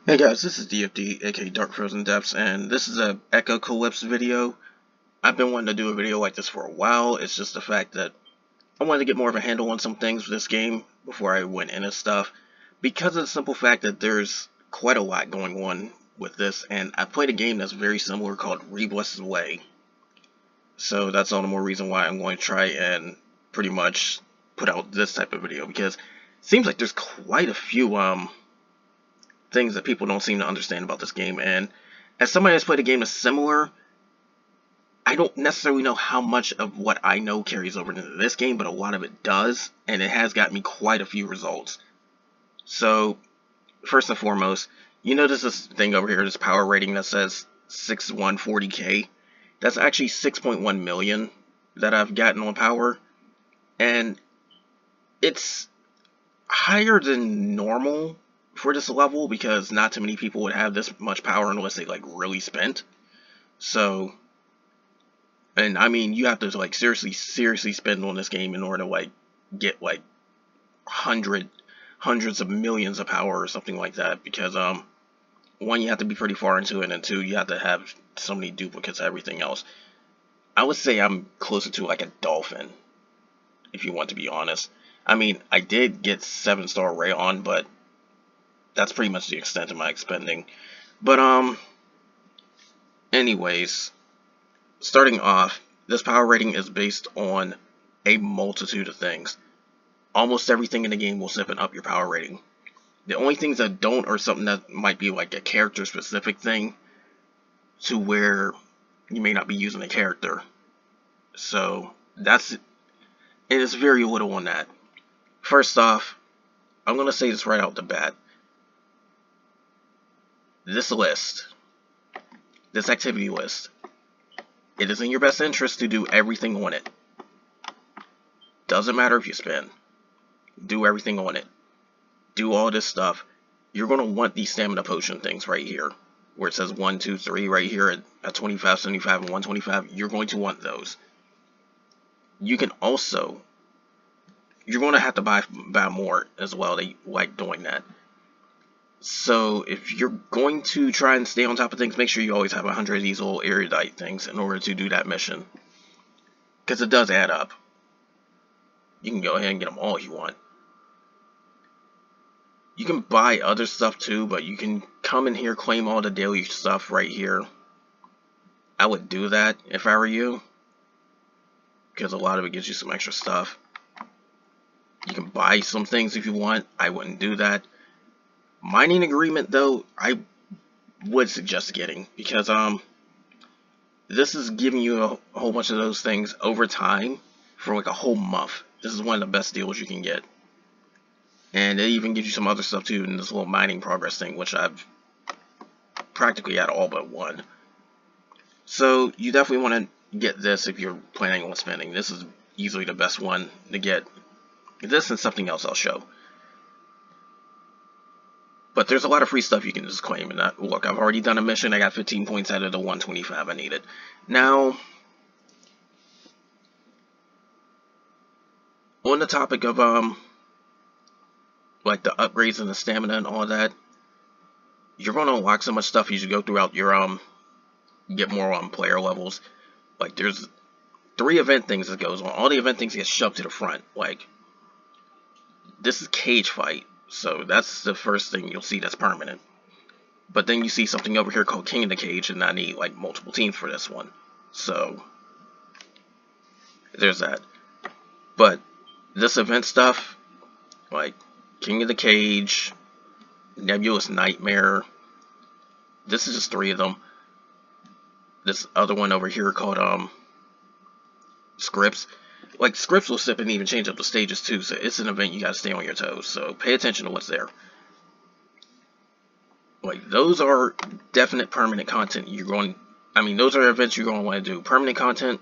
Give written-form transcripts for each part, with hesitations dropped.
Hey guys, this is DFD, aka Dark Frozen Depths, and this is a Echocalypse video. I've been wanting to do a video like this for a while. It's just the fact that I wanted to get more of a handle on some things with this game before I went into stuff. Because of the simple fact that there's quite a lot going on with this, and I played a game that's very similar called Rebus's Way. So that's all the more reason why I'm going to try and pretty much put out this type of video, because it seems like there's quite a few things that people don't seem to understand about this game. And as somebody that's played a game that's similar, I don't necessarily know how much of what I know carries over into this game, but a lot of it does, and it has got me quite a few results. So, first and foremost, you notice this thing over here, this power rating that says 6140K. That's actually 6.1 million that I've gotten on power, and it's higher than normal for this level because not too many people would have this much power unless they like really spent. So, and I mean, you have to like seriously spend on this game in order to like get like hundreds of millions of power or something like that. Because one, you have to be pretty far into it, and two, you have to have so many duplicates of everything else. I would say I'm closer to like a dolphin, if you want to be honest. I mean, I did get 7-star Rayon, but that's pretty much the extent of my expending. But anyways, starting off, this power rating is based on a multitude of things. Almost everything in the game will zip and up your power rating. The only things that don't are something that might be like a character specific thing, to where you may not be using a character. So that's it. It is very little on that. First off, I'm gonna say this right out the bat. This list, this activity list, it is in your best interest to do everything on it. Doesn't matter if you spend. Do everything on it. Do all this stuff. You're going to want these stamina potion things right here, where it says 1, 2, 3 right here at 25, 75, and 125. You're going to want those. You can also, you're going to have to buy more as well. They like doing that. So if you're going to try and stay on top of things, make sure you always have 100 of these little erudite things in order to do that mission, because it does add up. You can go ahead and get them all if you want. You can buy other stuff too, but you can come in here, claim all the daily stuff right here. I would do that if I were you, because a lot of it gives you some extra stuff. You can buy some things if you want. I wouldn't do that. Mining agreement though, I would suggest getting, because this is giving you a whole bunch of those things over time for like a whole month. This is one of the best deals you can get. And it even gives you some other stuff too in this little mining progress thing, which I've practically had all but one. So you definitely want to get this if you're planning on spending. This is easily the best one to get. This and something else I'll show. But there's a lot of free stuff you can just claim. And look, I've already done a mission. I got 15 points out of the 125 I needed. Now, on the topic of like the upgrades and the stamina and all that, you're going to unlock so much stuff as you go throughout your get more player levels. Like there's 3 event things that goes on. All the event things get shoved to the front. Like this is cage fight, so that's the first thing you'll see that's permanent. But then you see something over here called King of the Cage, and I need like multiple teams for this one. So there's that. But this event stuff, like King of the Cage, Nebulous Nightmare, this is just 3 of them. This other one over here called Scripts. Like Scripts will sip and even change up the stages too, so it's an event you gotta stay on your toes. So pay attention to what's there. Like those are definite permanent content you're going. I mean, those are events you're going to want to do. Permanent content.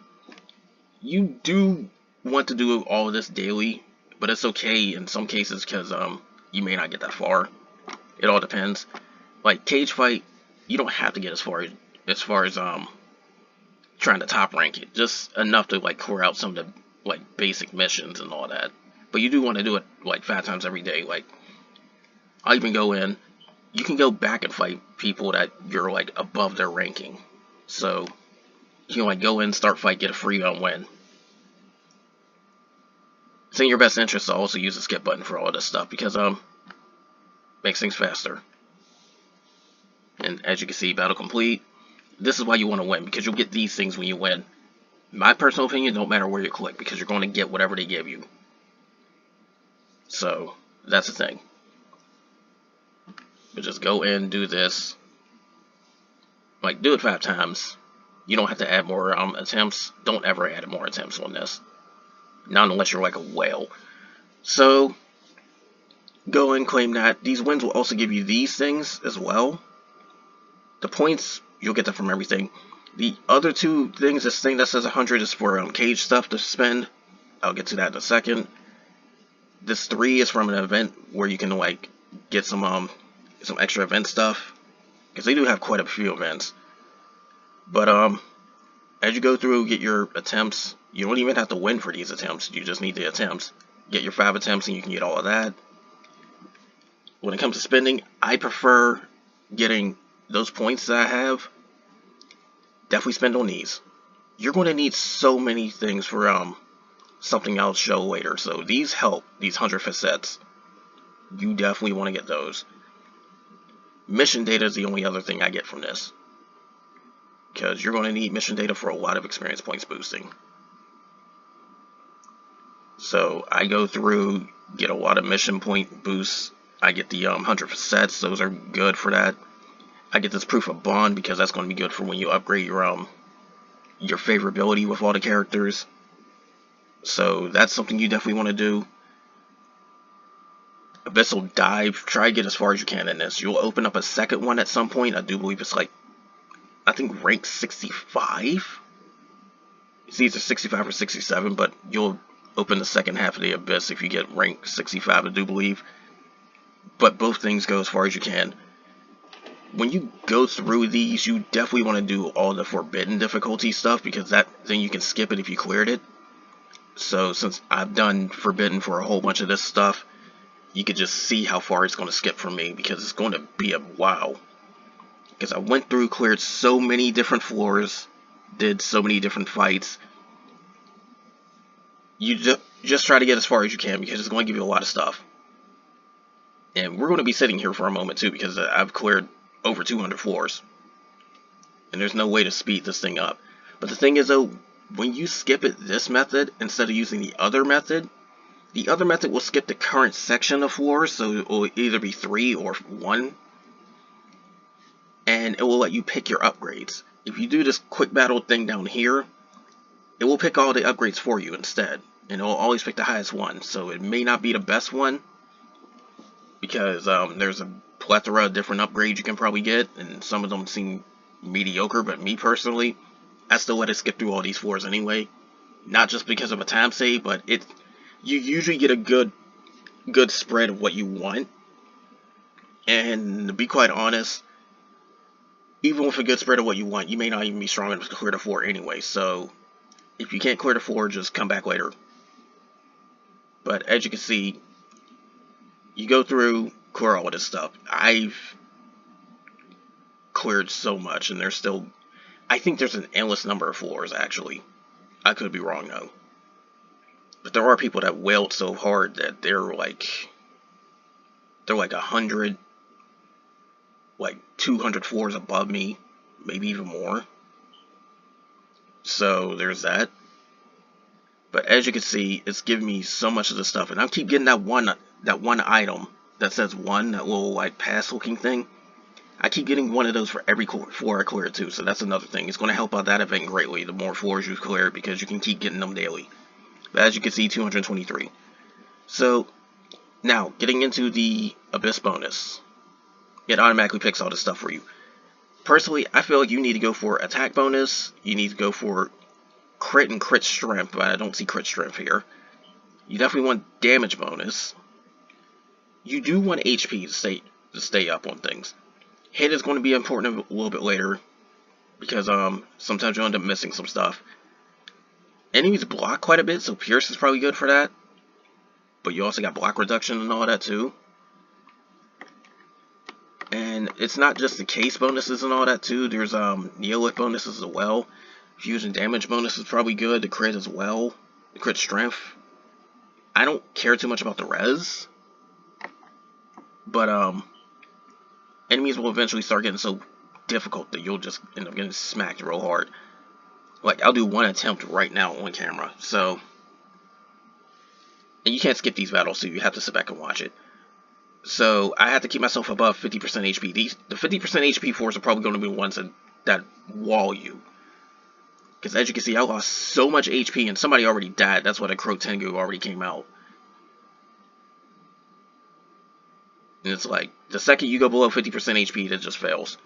You do want to do all of this daily, but it's okay in some cases because you may not get that far. It all depends. Like cage fight, you don't have to get as far as trying to top rank it. Just enough to like clear out some of the like basic missions and all that. But you do want to do it like 5 times every day. Like I'll even go in, you can go back and fight people that you're like above their ranking. So you can like go in, start fight, get a free round win. It's in your best interest to also use the skip button for all this stuff because makes things faster. And as you can see, battle complete. This is why you want to win, because you'll get these things when you win. My personal opinion, don't matter where you click, because you're going to get whatever they give you. So that's the thing. But just go in, do this. Like, do it 5 times. You don't have to add more attempts. Don't ever add more attempts on this. Not unless you're like a whale. So, go and claim that. These wins will also give you these things as well. The points, you'll get them from everything. The other 2 things, this thing that says 100 is for cage stuff to spend. I'll get to that in a second. This 3 is from an event where you can like get some extra event stuff, because they do have quite a few events. But as you go through, get your attempts. You don't even have to win for these attempts. You just need the attempts. Get your 5 attempts and you can get all of that. When it comes to spending, I prefer getting those points that I have. Definitely spend on these. You're going to need so many things for something I'll show later. So these help, these 100 facets. You definitely want to get those. Mission data is the only other thing I get from this, because you're going to need mission data for a lot of experience points boosting. So I go through, get a lot of mission point boosts. I get the 100 facets. Those are good for that. I get this proof of bond because that's going to be good for when you upgrade your favorability with all the characters. So that's something you definitely want to do. Abyssal Dive, try to get as far as you can in this. You'll open up a second one at some point. I do believe it's like, I think rank 65? It's either 65 or 67, but you'll open the second half of the Abyss if you get rank 65, I do believe. But both things go as far as you can. When you go through these, you definitely want to do all the forbidden difficulty stuff, because then you can skip it if you cleared it. So since I've done forbidden for a whole bunch of this stuff, you could just see how far it's going to skip for me, because it's going to be a wow. Because I went through, cleared so many different floors, did so many different fights. You just try to get as far as you can, because it's going to give you a lot of stuff. And we're going to be sitting here for a moment too, because I've cleared over 200 floors. And there's no way to speed this thing up. But the thing is though, when you skip it this method, instead of using the other method will skip the current section of floors, so it will either be 3 or 1. And it will let you pick your upgrades. If you do this quick battle thing down here, it will pick all the upgrades for you instead. And it will always pick the highest one. So it may not be the best one, because there's a plethora of different upgrades you can probably get, and some of them seem mediocre, but me personally, I still let it skip through all these floors anyway. Not just because of a time save, but you usually get a good spread of what you want. And to be quite honest, even with a good spread of what you want, you may not even be strong enough to clear the floor anyway. So if you can't clear the floor, just come back later. But as you can see, you go through, clear all of this stuff. I've cleared so much, and there's still, I think there's an endless number of floors actually. I could be wrong though. But there are people that wailed so hard that they're like 100, like 200 floors above me, maybe even more. So there's that. But as you can see, it's giving me so much of the stuff, and I keep getting that one item that says 1, that little like pass looking thing. I keep getting one of those for every floor I clear too, so that's another thing. It's going to help out that event greatly, the more floors you clear, because you can keep getting them daily. But as you can see, 223. So now, getting into the Abyss bonus. It automatically picks all this stuff for you. Personally, I feel like you need to go for attack bonus, you need to go for crit and crit strength, but I don't see crit strength here. You definitely want damage bonus. You do want HP to stay up on things. Hit is going to be important a little bit later, because sometimes you'll end up missing some stuff. Enemies block quite a bit, so Pierce is probably good for that. But you also got block reduction and all that too. And And it's not just the case bonuses and all that too. There's Neolith bonuses as well. Fusion damage bonus is probably good. The crit as well. The crit strength. I don't care too much about the res. But enemies will eventually start getting so difficult that you'll just end up getting smacked real hard. Like, I'll do one attempt right now on camera. So, and you can't skip these battles, so you have to sit back and watch it. So, I have to keep myself above 50% HP. The 50% HP fours are probably going to be the ones that wall you. Because as you can see, I lost so much HP and somebody already died. That's why the Crow Tengu already came out. And it's like, the second you go below 50% HP, that just fails.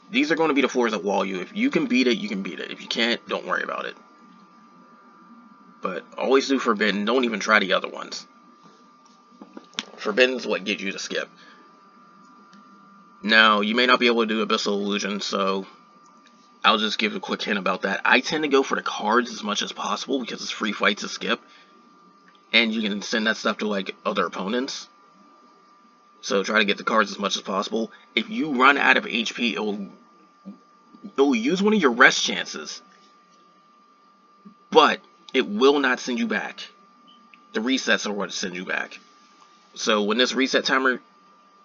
These are going to be the floors that wall you. If you can beat it, you can beat it. If you can't, don't worry about it. But always do Forbidden. Don't even try the other ones. Forbidden is what gets you to skip. Now, you may not be able to do Abyssal Illusion, so I'll just give a quick hint about that. I tend to go for the cards as much as possible because it's free fights to skip. And you can send that stuff to, like, other opponents. So try to get the cards as much as possible. If you run out of HP, it'll use one of your rest chances. But it will not send you back. The resets are what send you back. So when this reset timer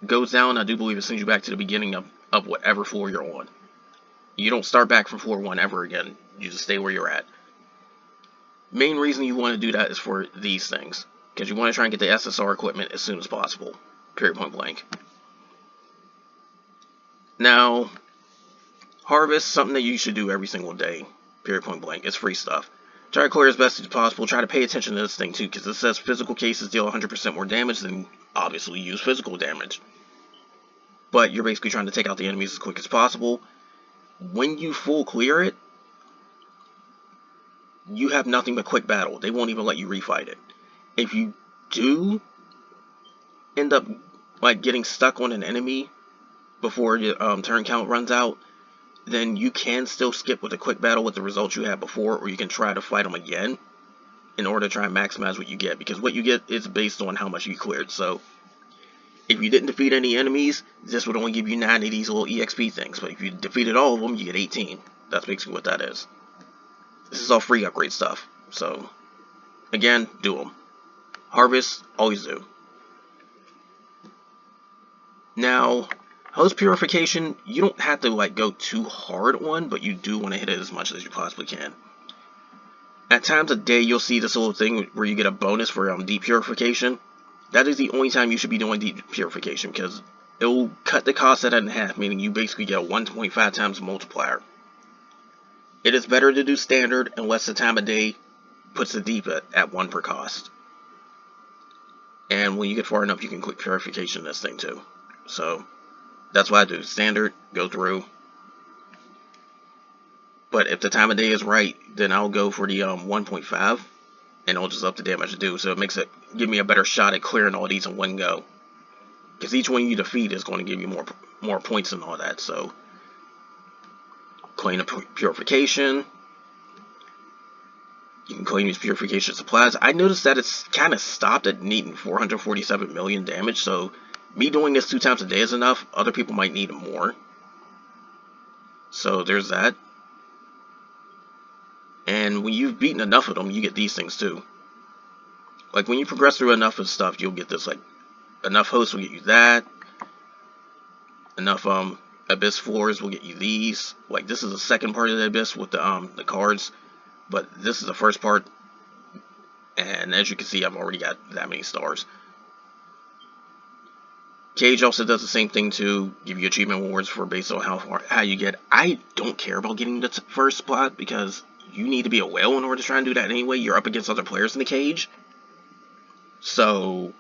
goes down, I do believe it sends you back to the beginning of whatever floor you're on. You don't start back from floor 1 ever again. You just stay where you're at. Main reason you want to do that is for these things. Because you want to try and get the SSR equipment as soon as possible. Period, point blank. Now, Harvest, something that you should do every single day. Period, point blank. It's free stuff. Try to clear as best as possible. Try to pay attention to this thing too, because it says physical cases deal 100% more damage, then obviously use physical damage. But you're basically trying to take out the enemies as quick as possible. When you full clear it, you have nothing but quick battle. They won't even let you refight it. If you do end up like getting stuck on an enemy before your turn count runs out, then you can still skip with a quick battle with the results you had before, or you can try to fight them again in order to try and maximize what you get, because what you get is based on how much you cleared. So if you didn't defeat any enemies, this would only give you 9 of these little EXP things, but if you defeated all of them, you get 18. That's basically what that is. This is all free upgrade stuff, so again, do them. Harvest, always do. Now, Host Purification, you don't have to like go too hard on, but you do want to hit it as much as you possibly can. At times of day, you'll see this little thing where you get a bonus for Deep Purification. That is the only time you should be doing Deep Purification, because it will cut the cost of that in half, meaning you basically get a 1.5 times multiplier. It is better to do Standard unless the time of day puts the Deep at 1 per cost. And when you get far enough, you can click Purification this thing too. So that's why I do Standard, go through. But if the time of day is right, then I'll go for the 1.5, and I'll just up the damage to do. So it makes it give me a better shot at clearing all these in one go. Because each one you defeat is going to give you more points and all that. So claim the Purification. You can claim these Purification supplies. I noticed that it's kind of stopped at needing 447 million damage. So me doing this 2 times a day is enough. Other people might need more. So there's that. And when you've beaten enough of them, you get these things too. Like when you progress through enough of stuff, you'll get this. Like enough hosts will get you that. Enough abyss floors will get you these. Like this is the second part of the abyss with the cards, but this is the first part. And as you can see, I've already got that many stars. Cage also does the same thing to give you achievement rewards for based on how you get. I don't care about getting the first spot because you need to be a whale in order to try and do that anyway. You're up against other players in the cage. So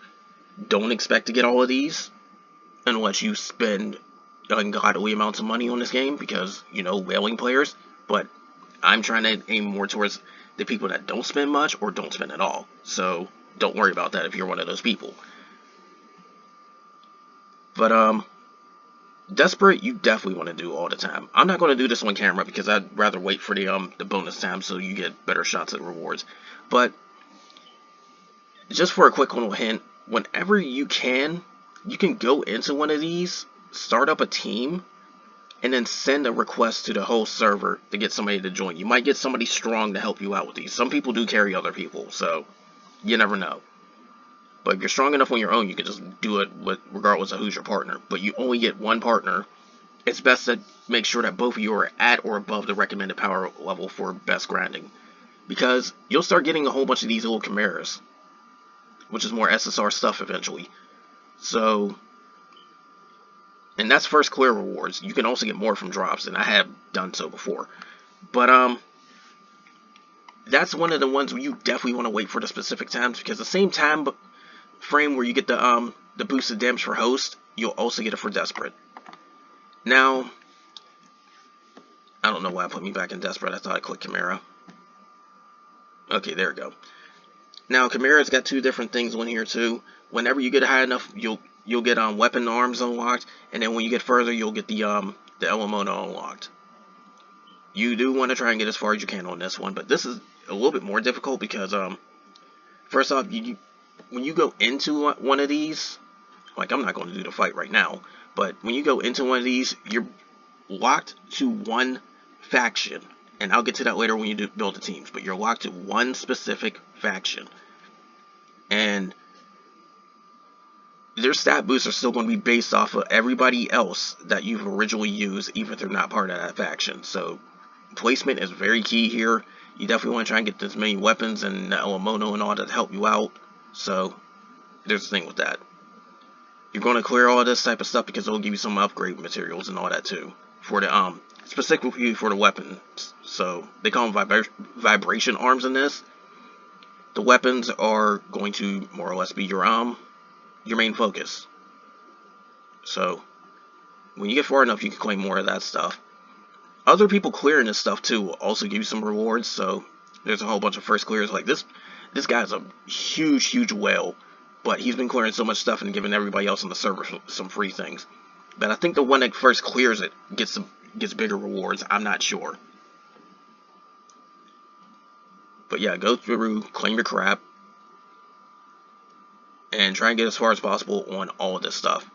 don't expect to get all of these unless you spend ungodly amounts of money on this game because, you know, whaling players. But I'm trying to aim more towards the people that don't spend much or don't spend at all. So don't worry about that if you're one of those people. But Desperate, you definitely want to do all the time. I'm not going to do this on camera because I'd rather wait for the bonus time so you get better shots at rewards. But just for a quick little hint, whenever you can go into one of these start up a team and then send a request to the whole server to get somebody to join. You might get somebody strong to help you out with these. Some people do carry other people, so you never know. But if you're strong enough on your own, you can just do it regardless of who's your partner. But you only get one partner. It's best to make sure that both of you are at or above the recommended power level for best grinding. Because you'll start getting a whole bunch of these little chimeras, which is more SSR stuff eventually. So, and that's first clear rewards. You can also get more from drops, and I have done so before. But that's one of the ones where you definitely want to wait for the specific times, because the same time frame where you get the boosted damage for host, you'll also get it for desperate. Now, I don't know why I put me back in desperate. I thought I clicked Chimera. Okay, there we go. Now, Chimera's got two different things on here too. Whenever you get high enough, you'll get weapon arms unlocked, and then when you get further, you'll get the Elemono unlocked. You do want to try and get as far as you can on this one, but this is a little bit more difficult because first off, when you go into one of these, like I'm not going to do the fight right now, but when you go into one of these, you're locked to one faction. And I'll get to that later when you build the teams, but you're locked to one specific faction. And their stat boosts are still going to be based off of everybody else that you've originally used, even if they're not part of that faction. So placement is very key here. You definitely want to try and get as many weapons and Elemono and all that to help you out. So there's the thing with that. You're going to clear all this type of stuff because it'll give you some upgrade materials and all that too. For the specifically for the weapons. So they call them vibration arms in this. The weapons are going to more or less be your main focus. So when you get far enough, you can claim more of that stuff. Other people clearing this stuff too will also give you some rewards. So there's a whole bunch of first clears like this. This guy's a huge whale, but he's been clearing so much stuff and giving everybody else on the server some free things. But I think the one that first clears it gets bigger rewards. I'm not sure. But yeah, go through, claim your crap, and try and get as far as possible on all of this stuff.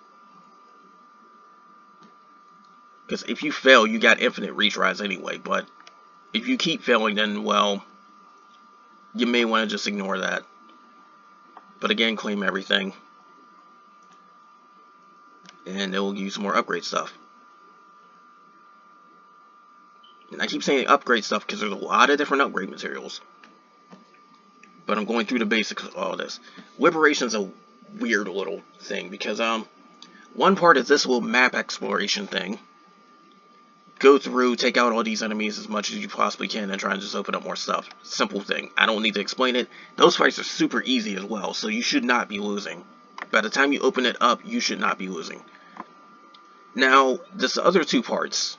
Because if you fail, you got infinite retries anyway. But if you keep failing, then, well, you may want to just ignore that. But again, claim everything. And it will give you some more upgrade stuff. And I keep saying upgrade stuff because there's a lot of different upgrade materials. But I'm going through the basics of all this. Liberation's a weird little thing because one part is this little map exploration thing. Go through, take out all these enemies as much as you possibly can, and try and just open up more stuff. Simple thing. I don't need to explain it. Those fights are super easy as well, so you should not be losing. By the time you open it up, you should not be losing. Now, this other two parts.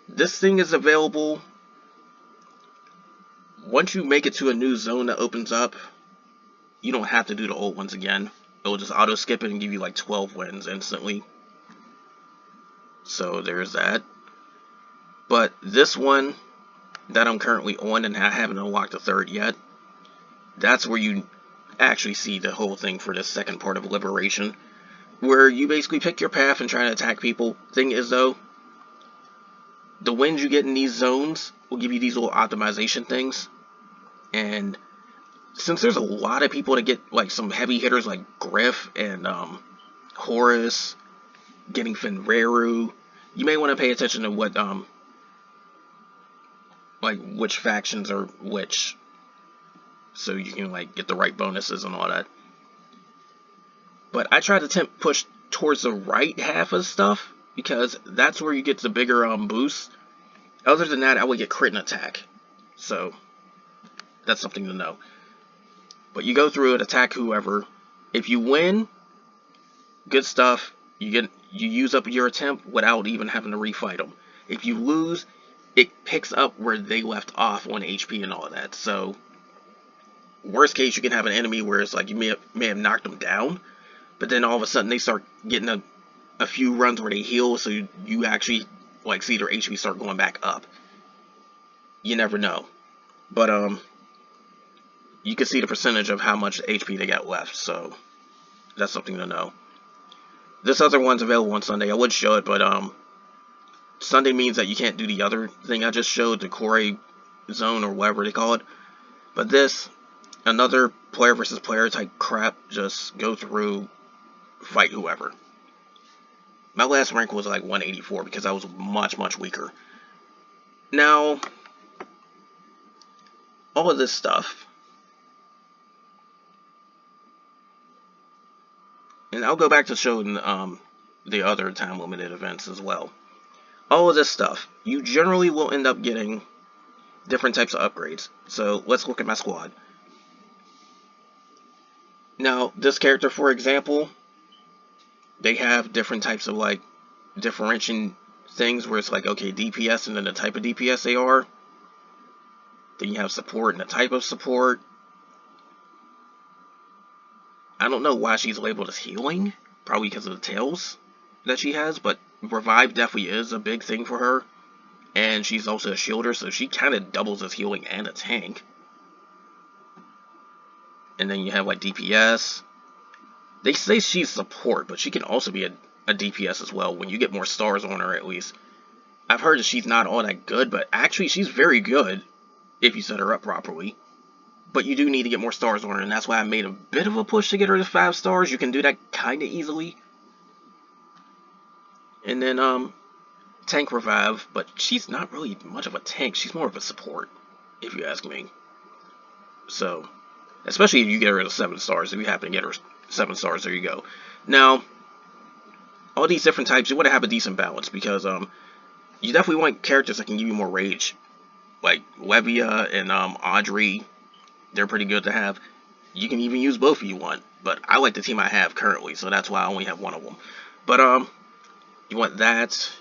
This thing is available once you make it to a new zone that opens up. You don't have to do the old ones again. It'll just auto skip it and give you like 12 wins instantly. So there's that. But this one that I'm currently on, and I haven't unlocked the third yet, that's where you actually see the whole thing for this second part of Liberation, where you basically pick your path and try to attack people. Thing is though, the wins you get in these zones will give you these little optimization things, and since there's a lot of people to get like some heavy hitters like Griff and Horus, getting Fenreru, you may want to pay attention to what like which factions are which, so you can like get the right bonuses and all that. But I try to push towards the right half of stuff because that's where you get the bigger boosts. Other than that, I would get crit and attack, so that's something to know. But you go through it, attack whoever. If you win, good stuff. You use up your attempt without even having to refight them. If you lose, it picks up where they left off on HP and all that. So, worst case, you can have an enemy where it's like you may have knocked them down, but then all of a sudden they start getting a few runs where they heal, so you actually like see their HP start going back up. You never know. But you can see the percentage of how much HP they got left, so that's something to know. This other one's available on Sunday. I would show it, but Sunday means that you can't do the other thing I just showed, the Core Zone or whatever they call it. But this, another player versus player type crap, just go through, fight whoever. My last rank was like 184 because I was much, much weaker. Now, all of this stuff, and I'll go back to showing the other time limited events as well. All of this stuff, you generally will end up getting different types of upgrades. So let's look at my squad. Now, this character, for example, they have different types of like differentiating things where it's like, okay, DPS and then the type of DPS they are. Then you have support and the type of support. I don't know why she's labeled as healing, probably because of the tails that she has, but revive definitely is a big thing for her. And she's also a shielder, so she kind of doubles as healing and a tank. And then you have like DPS. They say she's support, but she can also be a DPS as well when you get more stars on her at least. I've heard that she's not all that good, but actually she's very good if you set her up properly. But you do need to get more stars on her, and that's why I made a bit of a push to get her to 5 stars. You can do that kind of easily. And then, tank revive, but she's not really much of a tank. She's more of a support, if you ask me. So, especially if you get her to 7 stars. If you happen to get her 7 stars, there you go. Now, all these different types, you want to have a decent balance, because, you definitely want characters that can give you more rage. Like Levia and, Audrey. They're pretty good to have. You can even use both if you want, but I like the team I have currently, so that's why I only have one of them. But you want that.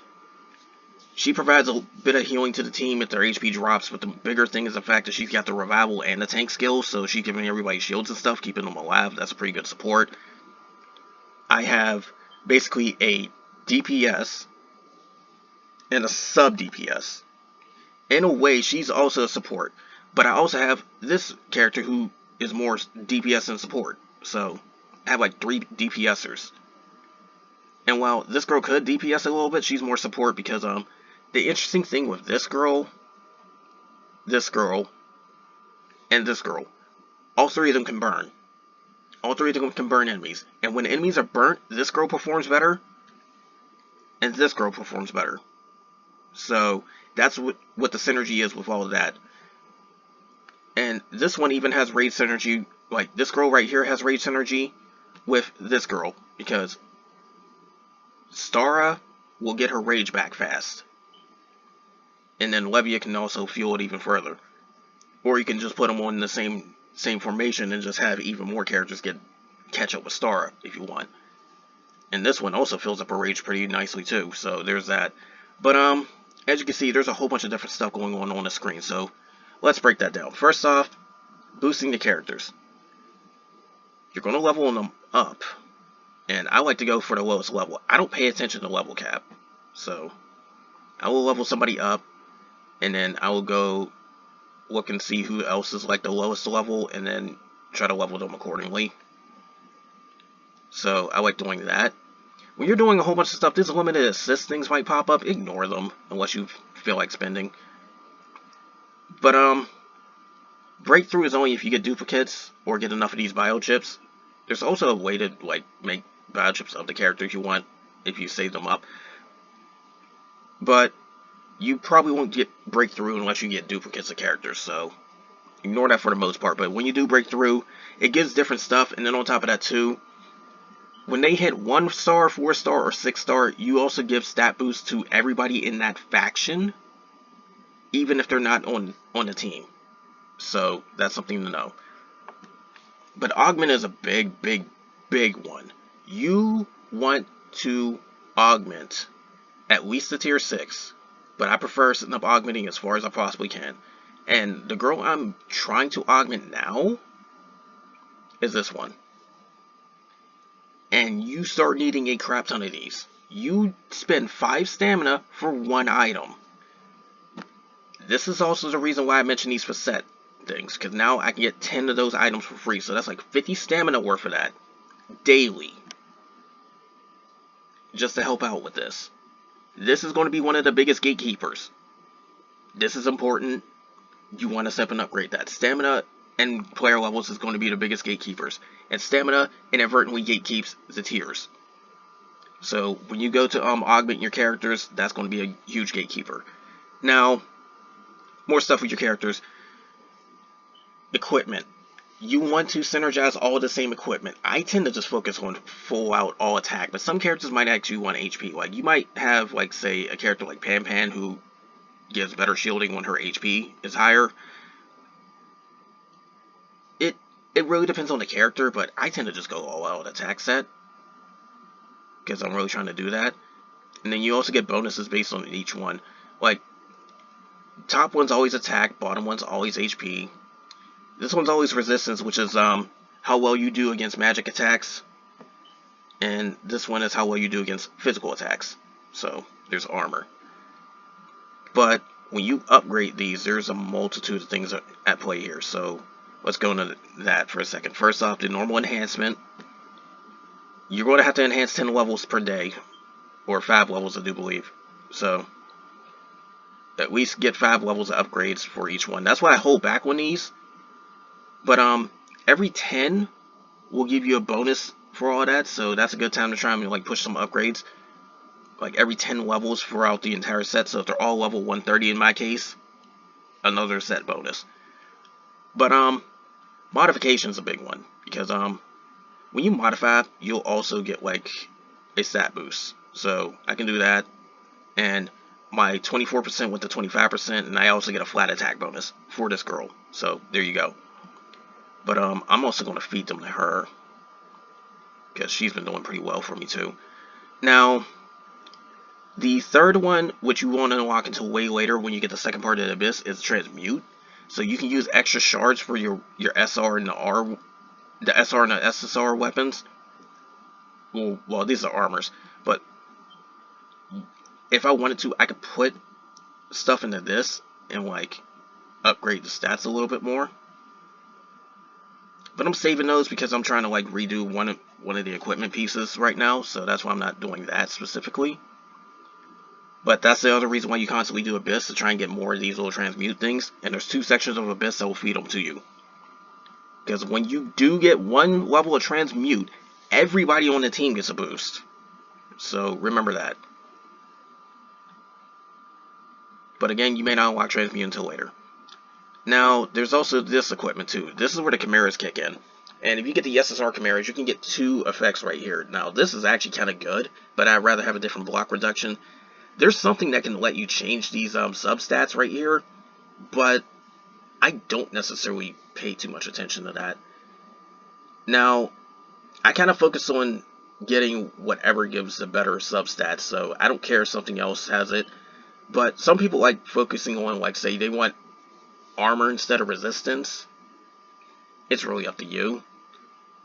She provides a bit of healing to the team if their HP drops, but the bigger thing is the fact that she's got the revival and the tank skill, so she's giving everybody shields and stuff, keeping them alive. That's a pretty good support. I have basically a DPS and a sub DPS. In a way, she's also a support. But I also have this character who is more DPS and support. So, I have like 3 DPSers. And while this girl could DPS a little bit, she's more support because, the interesting thing with this girl, and this girl, all 3 of them can burn. All 3 of them can burn enemies. And when enemies are burnt, this girl performs better, and this girl performs better. So, that's what the synergy is with all of that. And this one even has rage synergy, like this girl right here has rage synergy with this girl, because Stara will get her rage back fast. And then Levia can also fuel it even further. Or you can just put them on the same formation and just have even more characters catch up with Stara if you want. And this one also fills up her rage pretty nicely too, so there's that. But as you can see, there's a whole bunch of different stuff going on the screen, so let's break that down. First off, boosting the characters. You're going to level them up. And I like to go for the lowest level. I don't pay attention to level cap. So, I will level somebody up. And then I will go look and see who else is like the lowest level. And then try to level them accordingly. So, I like doing that. When you're doing a whole bunch of stuff, these limited assist things might pop up. Ignore them. Unless you feel like spending. But, breakthrough is only if you get duplicates or get enough of these biochips. There's also a way to like make biochips of the character if you want, if you save them up. But you probably won't get breakthrough unless you get duplicates of characters, so ignore that for the most part. But when you do breakthrough, it gives different stuff, and then on top of that too, when they hit 1 star, 4 star, or 6 star, you also give stat boosts to everybody in that faction, even if they're not on the team. So, that's something to know. But augment is a big one. You want to augment at least the tier 6. But I prefer setting up augmenting as far as I possibly can. And the girl I'm trying to augment now is this one. And you start needing a crap ton of these. You spend 5 stamina for 1 item. This is also the reason why I mentioned these facet things, because now I can get 10 of those items for free, so that's like 50 stamina worth of that daily. just to help out with this. This is going to be one of the biggest gatekeepers. This is important. You want to step and upgrade that. Stamina and player levels is going to be the biggest gatekeepers. And stamina inadvertently gatekeeps the tiers. So when you go to augment your characters, that's going to be a huge gatekeeper. Now, more stuff with your characters. Equipment. You want to synergize all the same equipment. I tend to just focus on full out all attack, but some characters might actually want HP. Like you might have, like, say, a character like Pan Pan who gives better shielding when her HP is higher. It really depends on the character, but I tend to just go all out attack set because I'm really trying to do that. And then you also get bonuses based on each one. Like, top one's always attack, bottom one's always HP. This one's always resistance, which is how well you do against magic attacks. And this one is how well you do against physical attacks. So, there's armor. But when you upgrade these, there's a multitude of things at play here. So, let's go into that for a second. First off, the normal enhancement. You're going to have to enhance 10 levels per day. Or 5 levels, I do believe. So, at least get 5 levels of upgrades for each one. That's why I hold back on these. But every 10 will give you a bonus for all that. So, that's a good time to try and like push some upgrades. Like every 10 levels throughout the entire set. So, if they're all level 130 in my case, another set bonus. But modification is a big one, because when you modify, you'll also get like a stat boost. So I can do that, and my 24% went to 25%, and I also get a flat attack bonus for this girl. So there you go. But I'm also going to feed them to her, because she's been doing pretty well for me too. Now, the third one, which you won't unlock until way later when you get the second part of the Abyss, is Transmute. So you can use extra shards for your SR and the SR and the SSR weapons. Well, these are armors, but if I wanted to, I could put stuff into this and like upgrade the stats a little bit more. But I'm saving those because I'm trying to like redo one of the equipment pieces right now, so that's why I'm not doing that specifically. But that's the other reason why you constantly do Abyss, to try and get more of these little transmute things. And there's 2 sections of Abyss that will feed them to you. Because when you do get 1 level of transmute, everybody on the team gets a boost. So remember that. But again, you may not unlock transmute until later. Now, there's also this equipment too. This is where the chimeras kick in. And if you get the SSR chimeras, you can get 2 effects right here. Now, this is actually kind of good, but I'd rather have a different block reduction. There's something that can let you change these substats right here, but I don't necessarily pay too much attention to that. Now, I kind of focus on getting whatever gives the better substats, so I don't care if something else has it. But some people like focusing on, like, say, they want armor instead of resistance. It's really up to you.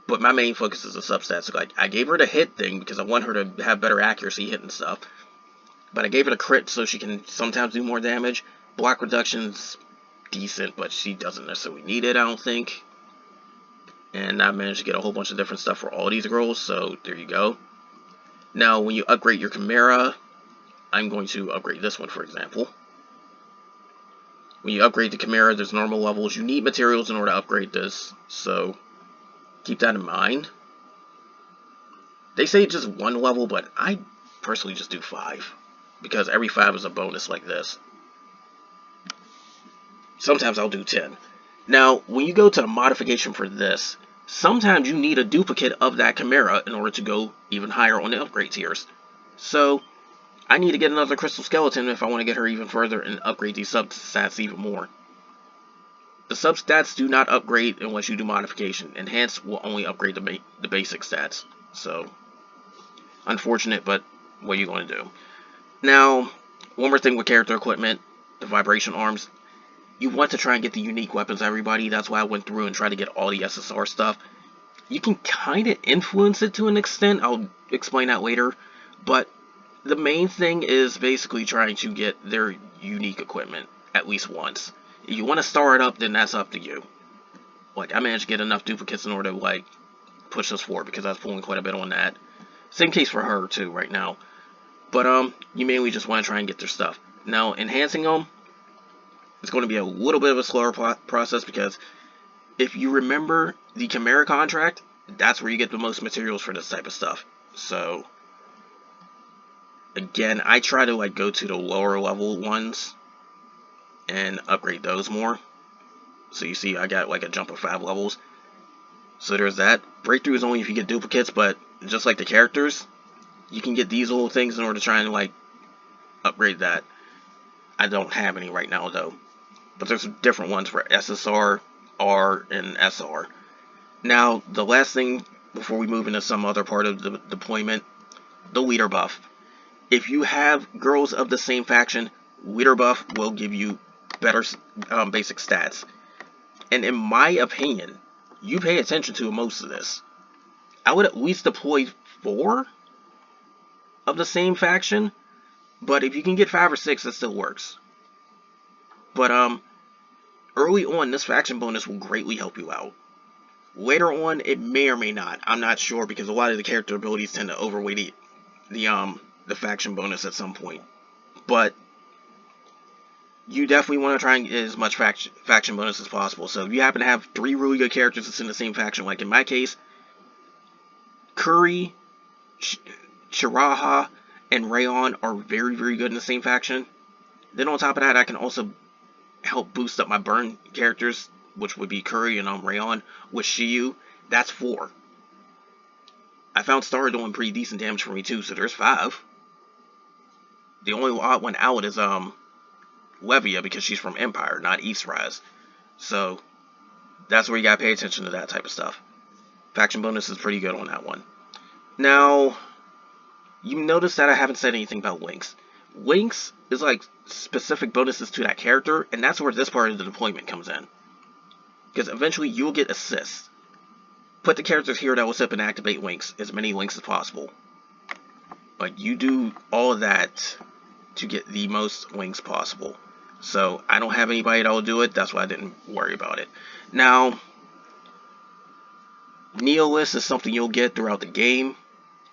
But my main focus is the substats. So, like, I gave her the hit thing because I want her to have better accuracy hitting stuff. But I gave her the crit so she can sometimes do more damage. Block reduction's decent, but she doesn't necessarily need it, I don't think. And I managed to get a whole bunch of different stuff for all these girls, so there you go. Now, when you upgrade your Chimera, I'm going to upgrade this one, for example. When you upgrade the Chimera, there's normal levels. You need materials in order to upgrade this, so keep that in mind. They say just 1 level, but I personally just do 5. Because every 5 is a bonus like this. Sometimes I'll do 10. Now, when you go to the modification for this, sometimes you need a duplicate of that Chimera in order to go even higher on the upgrade tiers. So, I need to get another Crystal Skeleton if I want to get her even further and upgrade these substats even more. The substats do not upgrade unless you do modification. Enhanced will only upgrade the basic stats. So, unfortunate, but what are you going to do? Now, one more thing with character equipment, the vibration arms. You want to try and get the unique weapons, everybody. That's why I went through and tried to get all the SSR stuff. You can kind of influence it to an extent. I'll explain that later. But the main thing is basically trying to get their unique equipment at least once. If you want to star it up, then that's up to you. Like, I managed to get enough duplicates in order to, like, push us forward because I was pulling quite a bit on that. Same case for her too right now. But you mainly just want to try and get their stuff. Now, enhancing them, it's going to be a little bit of a slower process, because if you remember the Chimera contract, that's where you get the most materials for this type of stuff. So, again, I try to like go to the lower level ones and upgrade those more. So you see I got like a jump of 5 levels. So there's that. Breakthrough is only if you get duplicates, but just like the characters, you can get these little things in order to try and like upgrade that. I don't have any right now though. But there's different ones for SSR, R, and SR. Now, the last thing before we move into some other part of the deployment, the leader buff. If you have girls of the same faction, leader buff will give you better basic stats. And in my opinion, you pay attention to most of this. I would at least deploy 4 of the same faction, but if you can get 5 or 6, that still works. But early on, this faction bonus will greatly help you out. Later on, it may or may not. I'm not sure, because a lot of the character abilities tend to overweight the faction bonus at some point. But you definitely want to try and get as much faction bonus as possible. So if you happen to have 3 really good characters that's in the same faction, like in my case, Curry, Shiraha, and Rayon are very, very good in the same faction. Then on top of that, I can also help boost up my burn characters, which would be Curry and Rayon, with Shiyu. That's 4. I found Star doing pretty decent damage for me too, so there's 5. The only odd one out is Levia, because she's from Empire, not Eastrise. So that's where you gotta pay attention to that type of stuff. Faction bonus is pretty good on that one. Now, you notice that I haven't said anything about links. Links is like specific bonuses to that character, and that's where this part of the deployment comes in. Because eventually you'll get assists. Put the characters here that will sip and activate links, as many links as possible. But you do all of that to get the most links possible. So I don't have anybody that will do it, that's why I didn't worry about it. Now, Neoliths is something you'll get throughout the game.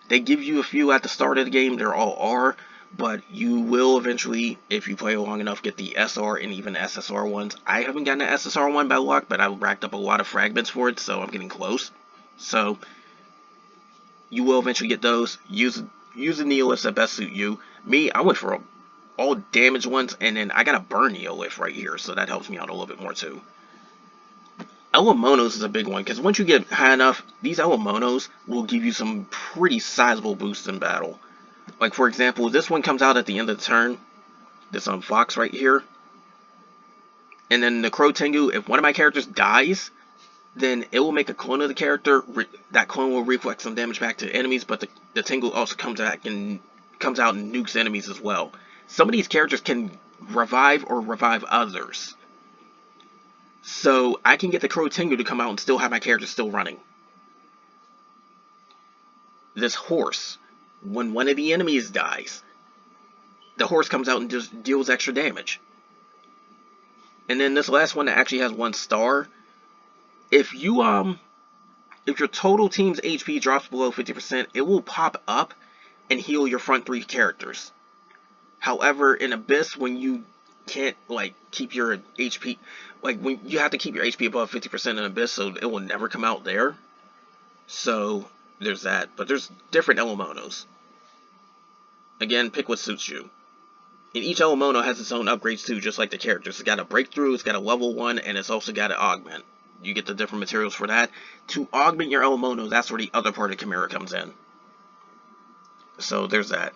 They give you a few at the start of the game, they're all R, but you will eventually, if you play long enough, get the SR and even SSR ones. I haven't gotten an SSR one by luck, but I racked up a lot of fragments for it, so I'm getting close. So, you will eventually get those. Use the Neoliths that best suit you. Me, I went for all damage ones, and then I got a burn Neolith right here, so that helps me out a little bit more too. Elemonos is a big one, because once you get high enough, these Elemonos will give you some pretty sizable boosts in battle. Like, for example, this one comes out at the end of the turn. This Fox right here. And then the Crow Tengu, if one of my characters dies, then it will make a clone of the character. That clone will reflect some damage back to enemies, but the Tengu also comes out and nukes enemies as well. Some of these characters can revive or revive others. So I can get the Crow Tengu to come out and still have my character still running. This horse, when one of the enemies dies, the horse comes out and just deals extra damage. And then this last one that actually has 1 star, if your total team's HP drops below 50%, it will pop up and heal your front 3 characters. However, in Abyss, when you can't keep your HP, when you have to keep your HP above 50% in Abyss, so it will never come out there. So there's that. But there's different Elemonos. Again, pick what suits you. And each Elemono has its own upgrades too, just like the characters. It's got a breakthrough, it's got a level 1, and it's also got an augment. You get the different materials for that. To augment your Elemono, that's where the other part of Chimera comes in. So there's that.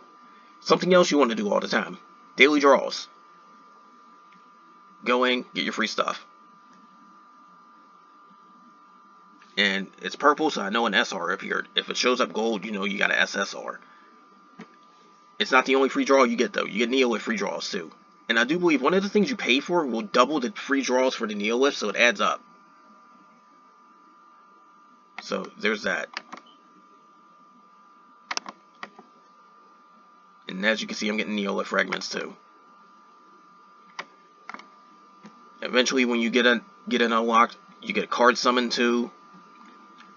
Something else you want to do all the time. Daily draws. Go in, get your free stuff. And it's purple, so I know an SR appeared. If it shows up gold, you know you got an SSR. It's not the only free draw you get though. You get Neolith free draws too. And I do believe one of the things you pay for will double the free draws for the Neolith, so it adds up. So there's that. And as you can see, I'm getting Neolith fragments too. Eventually, when you get it unlocked, you get card summon too.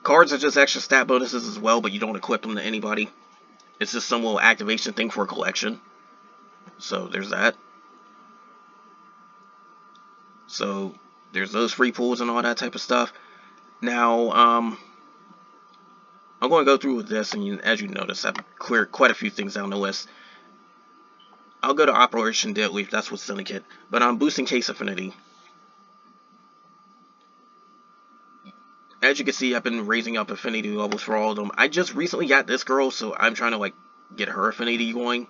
Cards are just extra stat bonuses as well, but you don't equip them to anybody. It's just some little activation thing for a collection. So there's that. So there's those free pulls and all that type of stuff. Now, I'm going to go through with this, and as you notice, I've cleared quite a few things down the list. I'll go to Operation Deadleaf, that's what's Syndicate. But I'm boosting Case Affinity. As you can see, I've been raising up affinity levels for all of them. I just recently got this girl, so I'm trying to like get her affinity going.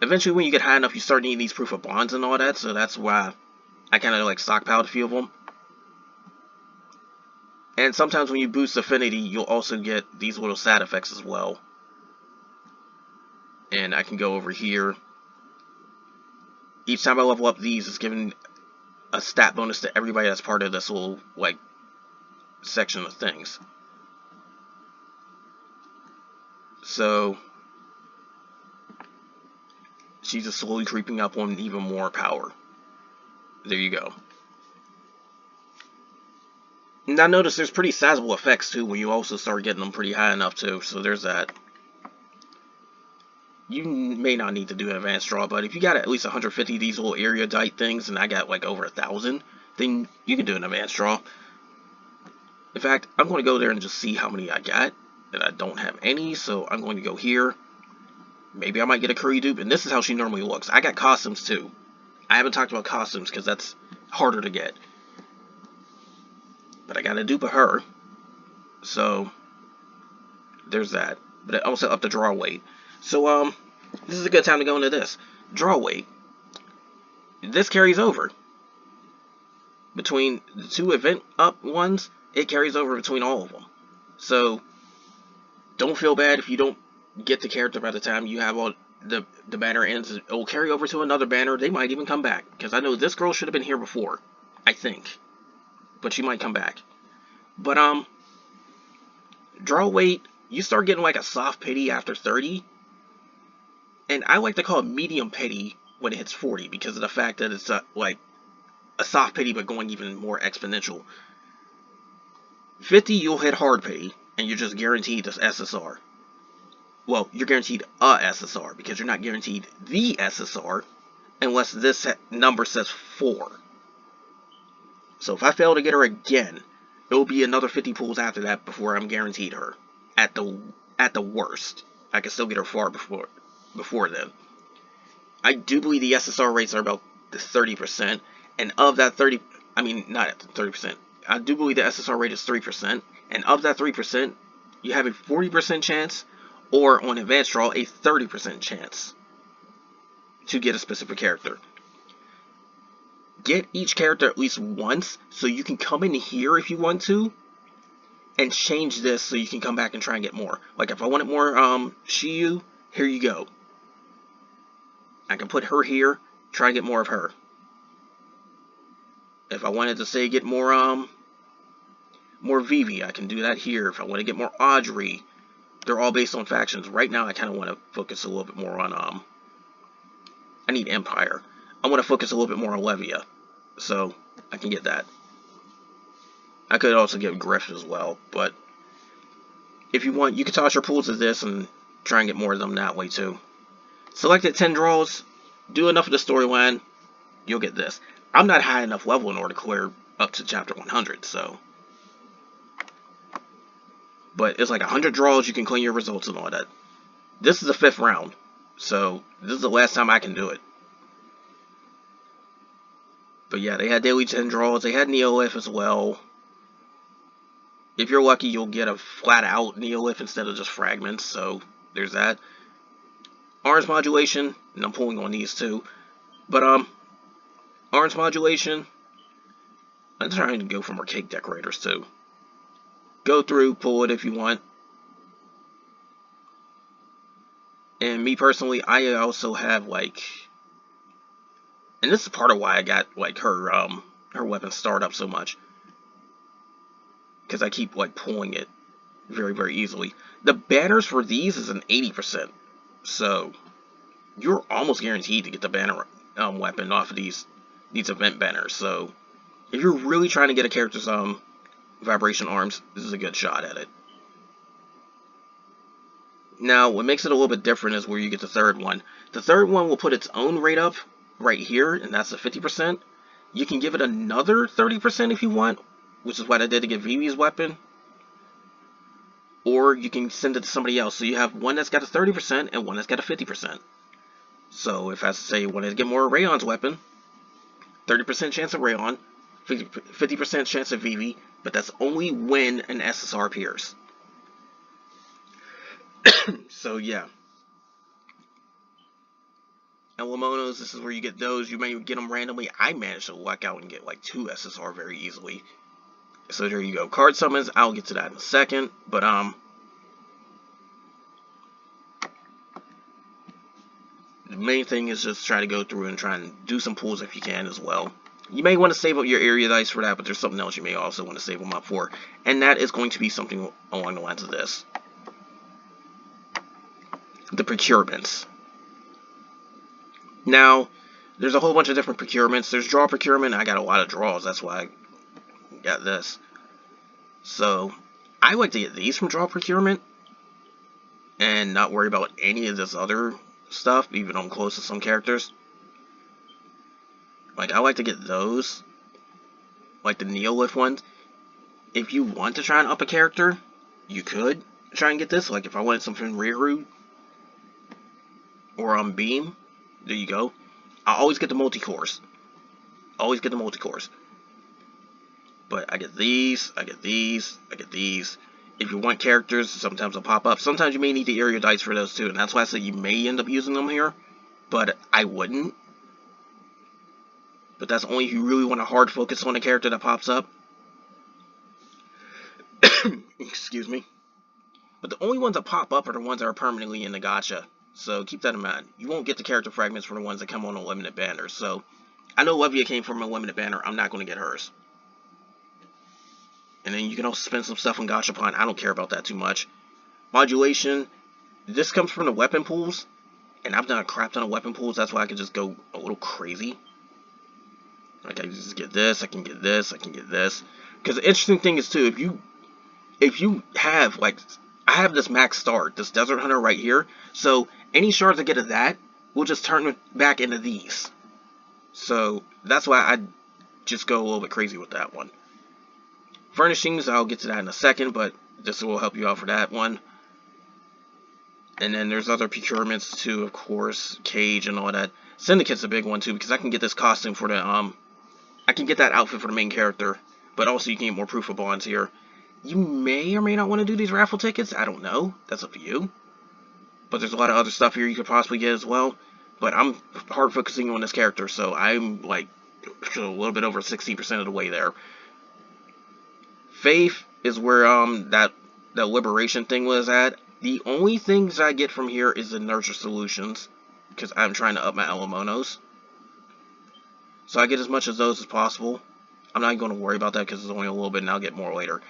Eventually, when you get high enough, you start needing these proof of bonds and all that, so that's why I kind of like stockpiled a few of them. And sometimes when you boost affinity, you'll also get these little side effects as well. And I can go over here. Each time I level up these, it's giving a stat bonus to everybody that's part of this little like section of things. So she's just slowly creeping up on even more power. There you go. Now notice there's pretty sizable effects too when you also start getting them pretty high enough too, so there's that. You may not need to do an advanced draw, but if you got at least 150 of these little erudite things, and I got like over 1,000, then you can do an advanced draw. In fact, I'm going to go there and just see how many I got, and I don't have any, so I'm going to go here. Maybe I might get a Curry dupe, and this is how she normally looks. I got costumes too. I haven't talked about costumes because that's harder to get. But I got a dupe of her, so there's that. But I also up the draw weight. So this is a good time to go into this. Draw weight. This carries over. Between the two event up ones, it carries over between all of them. So don't feel bad if you don't get the character by the time you have all the banner ends. It will carry over to another banner. They might even come back, because I know this girl should have been here before, I think. But she might come back. But draw weight, you start getting like a soft pity after 30. And I like to call it medium pity when it hits 40, because of the fact that it's like a soft pity but going even more exponential. 50, you'll hit hard pity, and you're just guaranteed this SSR. Well, you're guaranteed a SSR, because you're not guaranteed the SSR unless this number says 4. So if I fail to get her again, it will be another 50 pulls after that before I'm guaranteed her. At the worst. I can still get her far before then. I do believe the SSR rates are about 30%, and of that 30, I mean, not at 30%, I do believe the SSR rate is 3%, and of that 3%, you have a 40% chance, or on advanced draw, a 30% chance to get a specific character. Get each character at least once, so you can come in here if you want to, and change this so you can come back and try and get more. Like if I wanted more Shiyu, here you go. I can put her here, try and get more of her. If I wanted to say get more Vivi, I can do that here. If I want to get more Audrey, they're all based on factions. Right now I kind of want to focus a little bit more on I need Empire. I want to focus a little bit more on Levia, so I can get that. I could also get Griff as well, but if you want, you can toss your pools of this and try and get more of them that way too. Selected 10 draws, do enough of the storyline, you'll get this. I'm not high enough level in order to clear up to chapter 100, so. But it's like 100 draws, you can clean your results and all that. This is the 5th round, so this is the last time I can do it. But yeah, they had daily 10 draws, they had Neolith as well. If you're lucky, you'll get a flat-out Neolith instead of just fragments, so there's that. Orange modulation, and I'm pulling on these too. But orange modulation, I'm trying to go for more cake decorators too. Go through, pull it if you want. And me personally, I also have like, and this is part of why I got like her weapon start up so much, because I keep like pulling it very, very easily. The banners for these is an 80%. So you're almost guaranteed to get the banner weapon off of these event banners. So if you're really trying to get a character's vibration arms, this is a good shot at it. Now, what makes it a little bit different is where you get the third one. The third one will put its own rate up right here, and that's the 50%. You can give it another 30% if you want, which is what I did to get Vivi's weapon. Or you can send it to somebody else. So you have one that's got a 30% and one that's got a 50%. So if I say you want to get more of Rayon's weapon, 30% chance of Rayon, 50% chance of Vivi, but that's only when an SSR appears. So yeah. And Lamonos, this is where you get those. You may get them randomly. I managed to luck out and get like 2 SSR very easily. So there you go. Card summons, I'll get to that in a second. But the main thing is just try to go through and try and do some pulls if you can as well. You may want to save up your area dice for that, but there's something else you may also want to save them up for. And that is going to be something along the lines of this. The procurements. Now, there's a whole bunch of different procurements. There's draw procurement. I got a lot of draws. That's why I got this. So, I like to get these from draw procurement and not worry about any of this other stuff, even though I'm close to some characters. Like, I like to get those, like the Neolith ones. If you want to try and up a character, you could try and get this. Like, if I wanted something Riru or Beam, there you go. I always get the multi-cores. Always get the multi-cores. But I get these, I get these, I get these. If you want characters, sometimes they'll pop up. Sometimes you may need the area dice for those too, and that's why I said you may end up using them here. But I wouldn't. But that's only if you really want to hard focus on a character that pops up. Excuse me. But the only ones that pop up are the ones that are permanently in the gacha. So keep that in mind. You won't get the character fragments for the ones that come on a limited banner. So I know Levia came from a limited banner. I'm not going to get hers. And then you can also spend some stuff on Gachapon. I don't care about that too much. Modulation. This comes from the weapon pools. And I've done a crap ton of weapon pools. That's why I can just go a little crazy. Like, I can just get this. I can get this. I can get this. Because the interesting thing is, too, if you have, like, I have this max start, this Desert Hunter right here. So, any shards I get of that will just turn it back into these. So, that's why I just go a little bit crazy with that one. Furnishings, I'll get to that in a second, but this will help you out for that one. And then there's other procurements too, of course, Cage and all that. Syndicate's a big one too, because I can get this costume for the, I can get that outfit for the main character, but also you can get more proof of bonds here. You may or may not want to do these raffle tickets, I don't know, that's up to you. But there's a lot of other stuff here you could possibly get as well. But I'm hard focusing on this character, so I'm like a little bit over 60% of the way there. Faith is where that liberation thing was at. The only things I get from here is the nurture solutions, because I'm trying to up my Elemonos. So I get as much of those as possible. I'm not going to worry about that because it's only a little bit, and I'll get more later.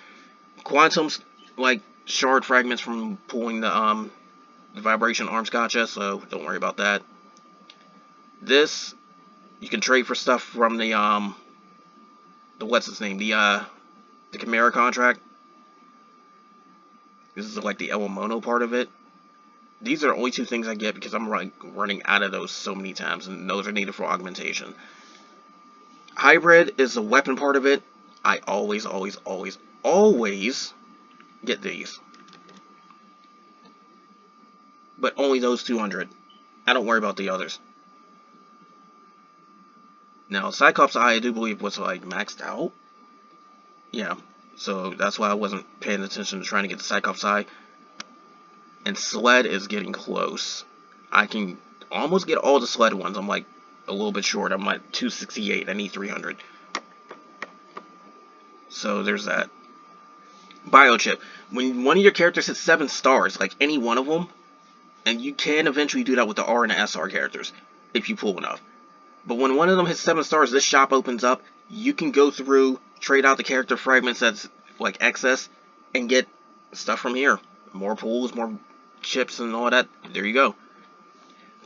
Quantum's like shard fragments from pulling the vibration arms gacha, so don't worry about that. This you can trade for stuff from the what's its name, the Chimera contract. This is like the Elemono part of it. These are the only two things I get because I'm running out of those so many times, and those are needed for augmentation. Hybrid is the weapon part of it. I always get these. But only those 200. I don't worry about the others. Now, Cyclops Eye, I do believe was like maxed out. Yeah, so that's why I wasn't paying attention to trying to get the Cyclops Eye. And Sled is getting close. I can almost get all the Sled ones. I'm like a little bit short. I'm like 268. I need 300. So there's that. Biochip. When one of your characters hits 7 stars, like any one of them, and you can eventually do that with the R and the SR characters, if you pull enough. But when one of them hits 7 stars, this shop opens up. You can go through, trade out the character fragments that's like excess, and get stuff from here. More pools, more chips, and all that. There you go.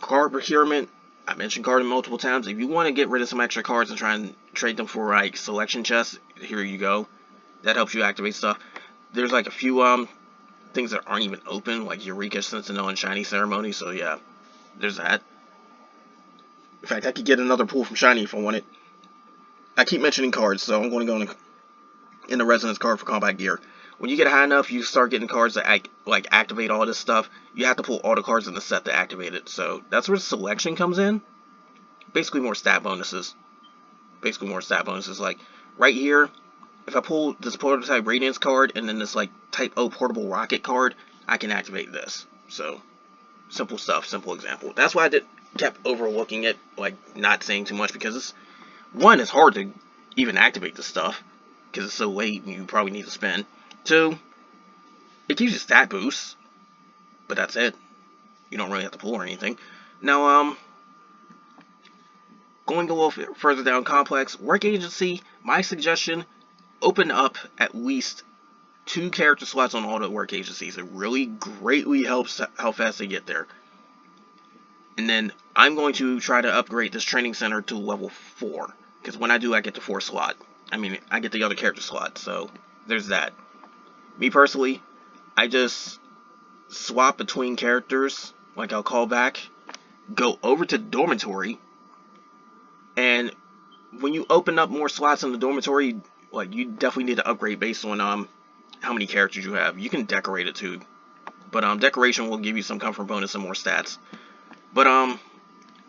Card procurement. I mentioned carding multiple times. If you want to get rid of some extra cards and try and trade them for like selection chests, here you go. That helps you activate stuff. There's like a few things that aren't even open, like Eureka, Sentinel, and Shiny Ceremony. So yeah, there's that. In fact, I could get another pull from Shiny if I wanted. I keep mentioning cards, so I'm going to go in the Resonance card for Combat Gear. When you get high enough, you start getting cards that activate all this stuff. You have to pull all the cards in the set to activate it. So that's where the selection comes in. Basically more stat bonuses. Like right here, if I pull this Prototype Radiance card and then this like Type O Portable Rocket card, I can activate this. So simple stuff, simple example. That's why I kept overlooking it, like not saying too much, because it's hard to even activate this stuff because it's so late and you probably need to spend. 2, it gives you stat boosts, but that's it. You don't really have to pull or anything. Now, going a little further down Complex, Work Agency, my suggestion, open up at least 2 character slots on all the Work Agencies. It really greatly helps how fast they get there. And then I'm going to try to upgrade this training center to level 4, because when I do, I get the 4 slot. I get the other character slot, so there's that. Me personally, I just swap between characters, like I'll call back, go over to Dormitory, and when you open up more slots in the Dormitory, like, you definitely need to upgrade based on how many characters you have. You can decorate it too, but decoration will give you some comfort bonus and more stats. But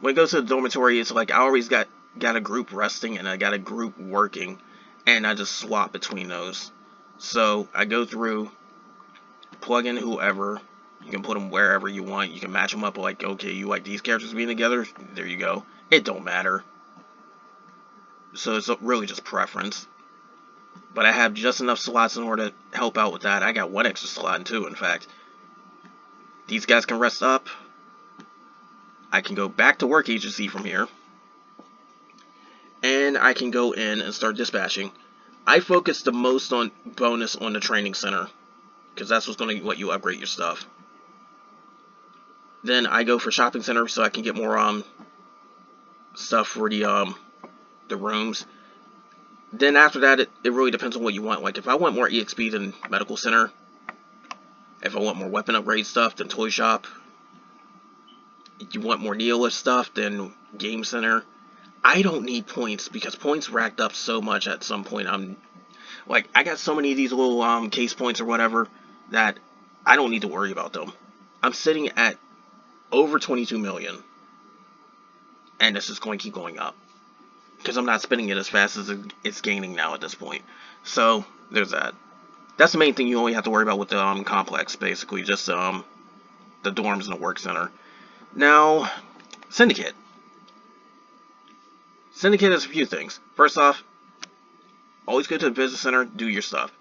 when it goes to the Dormitory, it's like I always got a group resting and I got a group working, and I just swap between those. So I go through, plug in whoever, you can put them wherever you want, you can match them up like, okay, you like these characters being together, there you go. It don't matter. So it's really just preference. But I have just enough slots in order to help out with that. I got 1 extra slot in 2, in fact. These guys can rest up. I can go back to Work Agency from here. And I can go in and start dispatching. I focus the most on bonus on the training center, because that's what's going to let you upgrade your stuff. Then I go for shopping center so I can get more stuff for the rooms. Then after that, it really depends on what you want. Like if I want more EXP, then medical center. If I want more weapon upgrade stuff, then toy shop. If you want more Neolith stuff, then game center. I don't need points, because points racked up so much at some point. I got so many of these little case points or whatever that I don't need to worry about them. I'm sitting at over 22 million. And this is going to keep going up, because I'm not spending it as fast as it's gaining now at this point. So there's that. That's the main thing you only have to worry about with the complex, basically, just the dorms and the work center. Now, Syndicate. Syndicate has a few things. First off, always go to the business center, do your stuff.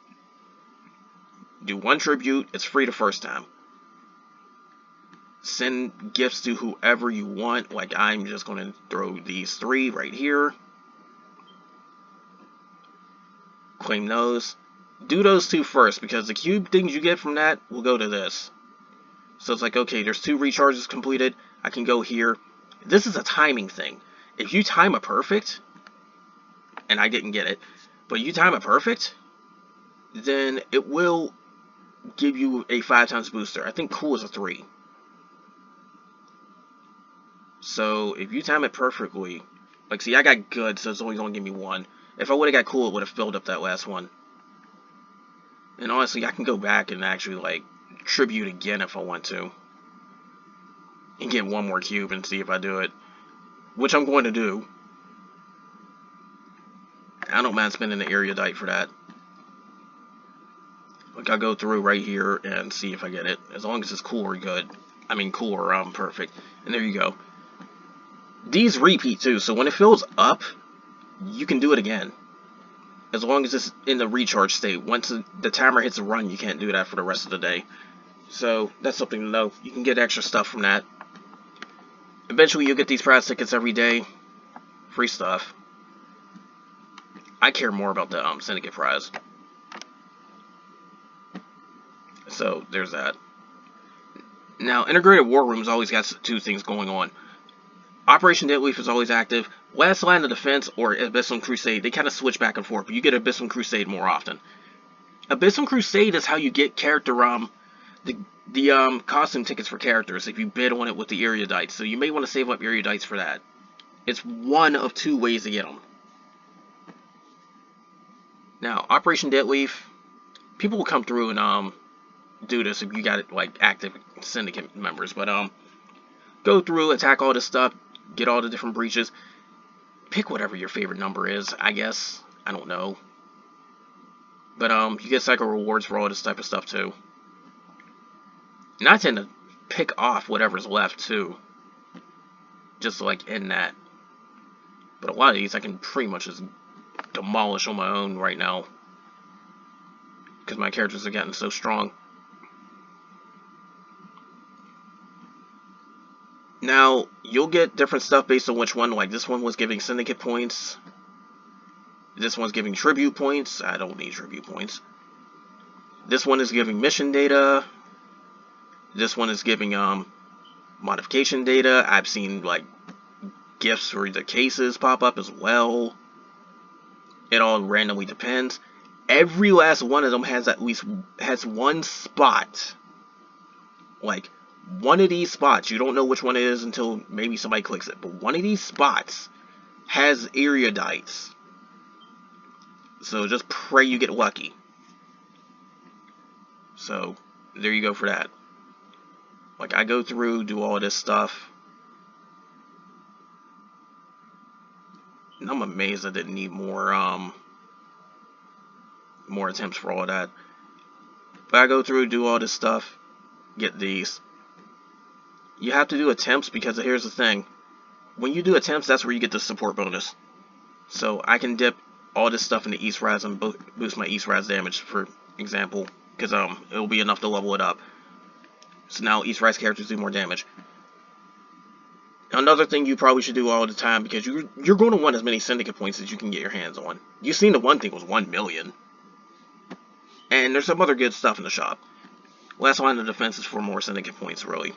Do 1 tribute, it's free the first time. Send gifts to whoever you want, like I'm just going to throw these 3 right here. Claim those. Do those 2 first, because the cube things you get from that will go to this. So it's like, okay, there's 2 recharges completed, I can go here. This is a timing thing. If you time it perfect, and I didn't get it, but you time it perfect, then it will give you a 5 times booster. I think cool is a 3. So if you time it perfectly, like see, I got good, so it's only going to give me 1. If I would have got cool, it would have filled up that last one. And honestly, I can go back and actually like tribute again if I want to, and get 1 more cube and see if I do it, which I'm going to do. I don't mind spending the erudite for that. Like I'll go through right here and see if I get it, as long as it's cool or good. I mean cool or perfect. And there you go. These repeat too, so when it fills up, you can do it again, as long as it's in the recharge state. Once the timer hits a run, you can't do that for the rest of the day. So that's something to know. You can get extra stuff from that. Eventually you'll get these prize tickets every day. Free stuff. I care more about the Syndicate prize. So there's that. Now, Integrated War Room's always got 2 things going on. Operation Deadleaf is always active. Last Line of Defense or Abyssal Crusade, they kind of switch back and forth, but you get Abyssal Crusade more often. Abyssal Crusade is how you get character the costume tickets for characters if you bid on it with the erudites. So you may want to save up erudites for that. It's one of two ways to get them. Now, Operation Deadleaf, people will come through and do this if you got like active syndicate members. But go through, attack all this stuff, get all the different breaches. Pick whatever your favorite number is, I guess. I don't know. But you get cycle rewards for all this type of stuff too. And I tend to pick off whatever's left too. Just like in that. But a lot of these I can pretty much just demolish on my own right now. Because my characters are getting so strong. Now, you'll get different stuff based on which one. Like this one was giving syndicate points. This one's giving tribute points. I don't need tribute points. This one is giving mission data. This one is giving modification data. I've seen like gifts for the cases pop up as well. It all randomly depends. Every last one of them has at least one spot. Like one of these spots, you don't know which one it is until maybe somebody clicks it. But one of these spots has erudites. So just pray you get lucky. So there you go for that. Like I go through, do all this stuff. And I'm amazed I didn't need more attempts for all that. But I go through, do all this stuff, get these. You have to do attempts because here's the thing. When you do attempts, that's where you get the support bonus. So I can dip all this stuff into East Raz and boost my East Raz damage, for example. Because it'll be enough to level it up. So now East Raz characters do more damage. Another thing you probably should do all the time, because you're going to want as many syndicate points as you can get your hands on. You've seen the one thing was 1 million. And there's some other good stuff in the shop. Last line of defense is for more syndicate points, really.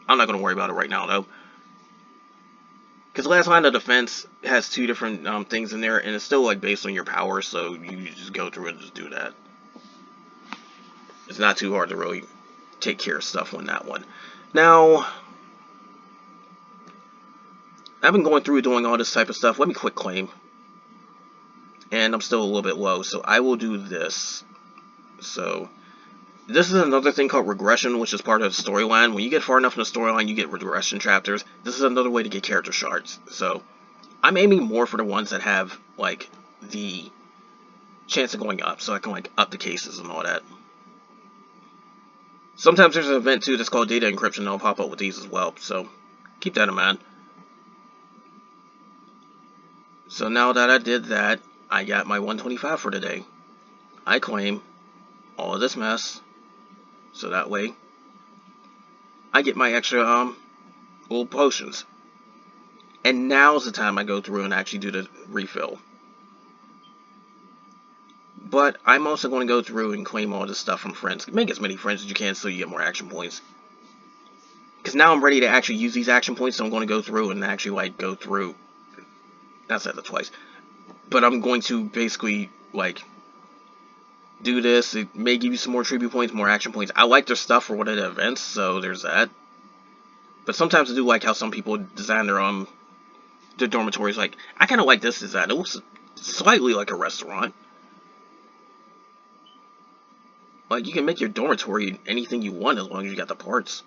I'm not going to worry about it right now, though. Because last line of defense has two different things in there, and it's still like based on your power, so you just go through and just do that. It's not too hard to really take care of stuff on that one. Now, I've been going through doing all this type of stuff. Let me quick claim. And I'm still a little bit low, so I will do this. So, this is another thing called regression, which is part of the storyline. When you get far enough in the storyline, you get regression chapters. This is another way to get character shards. So, I'm aiming more for the ones that have, like, the chance of going up. So I can, like, up the cases and all that. Sometimes there's an event, too, that's called data encryption. And I'll pop up with these as well. So, keep that in mind. So now that I did that, I got my 125 for today. I claim all of this mess. So that way, I get my extra little potions. And now's the time I go through and actually do the refill. But I'm also going to go through and claim all this stuff from friends. Make as many friends as you can so you get more action points. Because now I'm ready to actually use these action points, so I'm going to go through and actually, like, go through. I said that twice. But I'm going to basically, like, do this. It may give you some more tribute points, more action points. I like their stuff for one of the events, so there's that. But sometimes I do like how some people design their dormitories. Like, I kind of like this design. It looks slightly like a restaurant. Like, you can make your dormitory anything you want as long as you got the parts.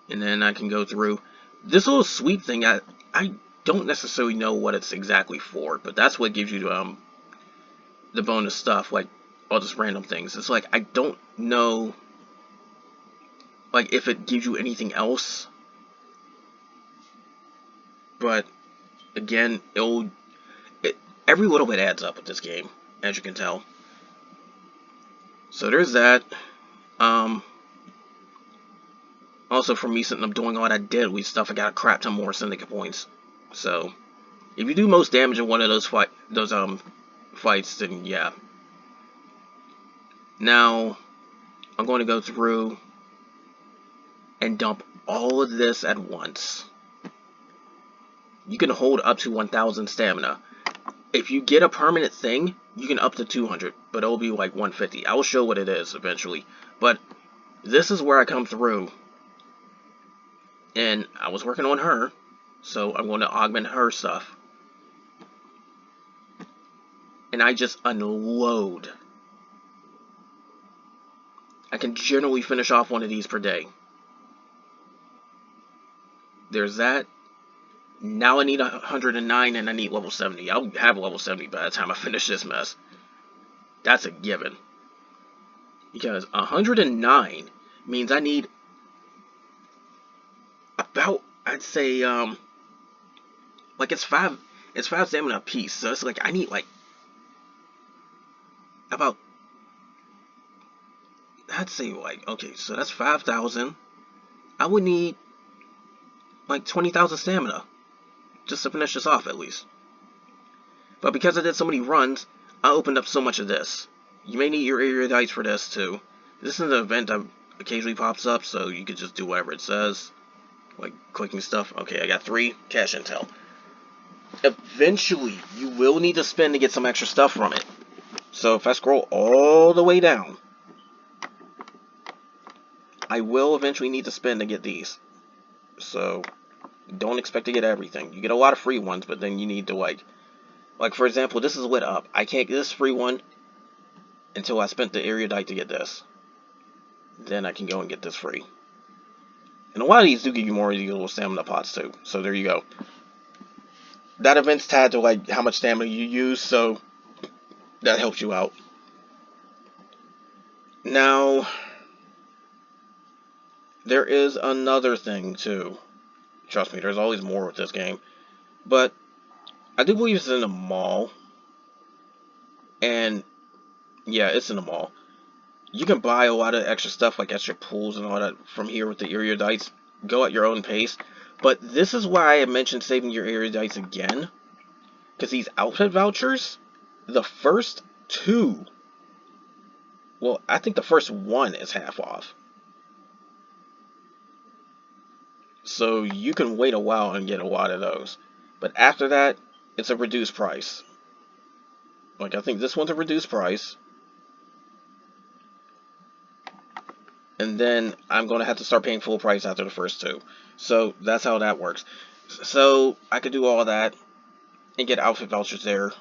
And then I can go through. This little sweep thing, I don't necessarily know what it's exactly for, but that's what gives you the bonus stuff, like all this random things. It's like, I don't know, like, if it gives you anything else. But, again, every little bit adds up with this game, as you can tell. So there's that. Also, for me sitting up doing all that deadly stuff, I got a crap ton more syndicate points. So, if you do most damage in one of those fights, then yeah. Now, I'm going to go through and dump all of this at once. You can hold up to 1,000 stamina. If you get a permanent thing, you can up to 200, but it'll be like 150. I will show what it is eventually. But this is where I come through. And I was working on her, so I'm going to augment her stuff. And I just unload. I can generally finish off one of these per day. There's that. Now I need 109 and I need level 70. I'll have level 70 by the time I finish this mess. That's a given. Because 109 means I need about, I'd say, like it's five stamina a piece. So it's like I need like about, I'd say like, okay, so that's 5,000. I would need like 20,000 stamina just to finish this off at least. But because I did so many runs, I opened up so much of this. You may need your erudites for this too. This is an event that occasionally pops up, so you could just do whatever it says. Like clicking stuff. Okay, I got 3 cash intel. Eventually, you will need to spend to get some extra stuff from it. So if I scroll all the way down, I will eventually need to spend to get these. So don't expect to get everything. You get a lot of free ones, but then you need to like for example, this is lit up. I can't get this free one until I spent the erudite to get this. Then I can go and get this free. And a lot of these do give you more of these little stamina pots too. So there you go. That event's tied to like how much stamina you use, so that helps you out. Now, there is another thing too. Trust me, there's always more with this game. But I do believe it's in the mall. And yeah, it's in the mall. You can buy a lot of extra stuff, like extra pools and all that from here with the erudites. Go at your own pace. But this is why I mentioned saving your erudites again. Because these outfit vouchers, the first 2, well, I think the first 1 is half off. So you can wait a while and get a lot of those. But after that, it's a reduced price. Like, I think this one's a reduced price. And then I'm going to have to start paying full price after the first 2. So that's how that works. So I could do all that and get outfit vouchers there.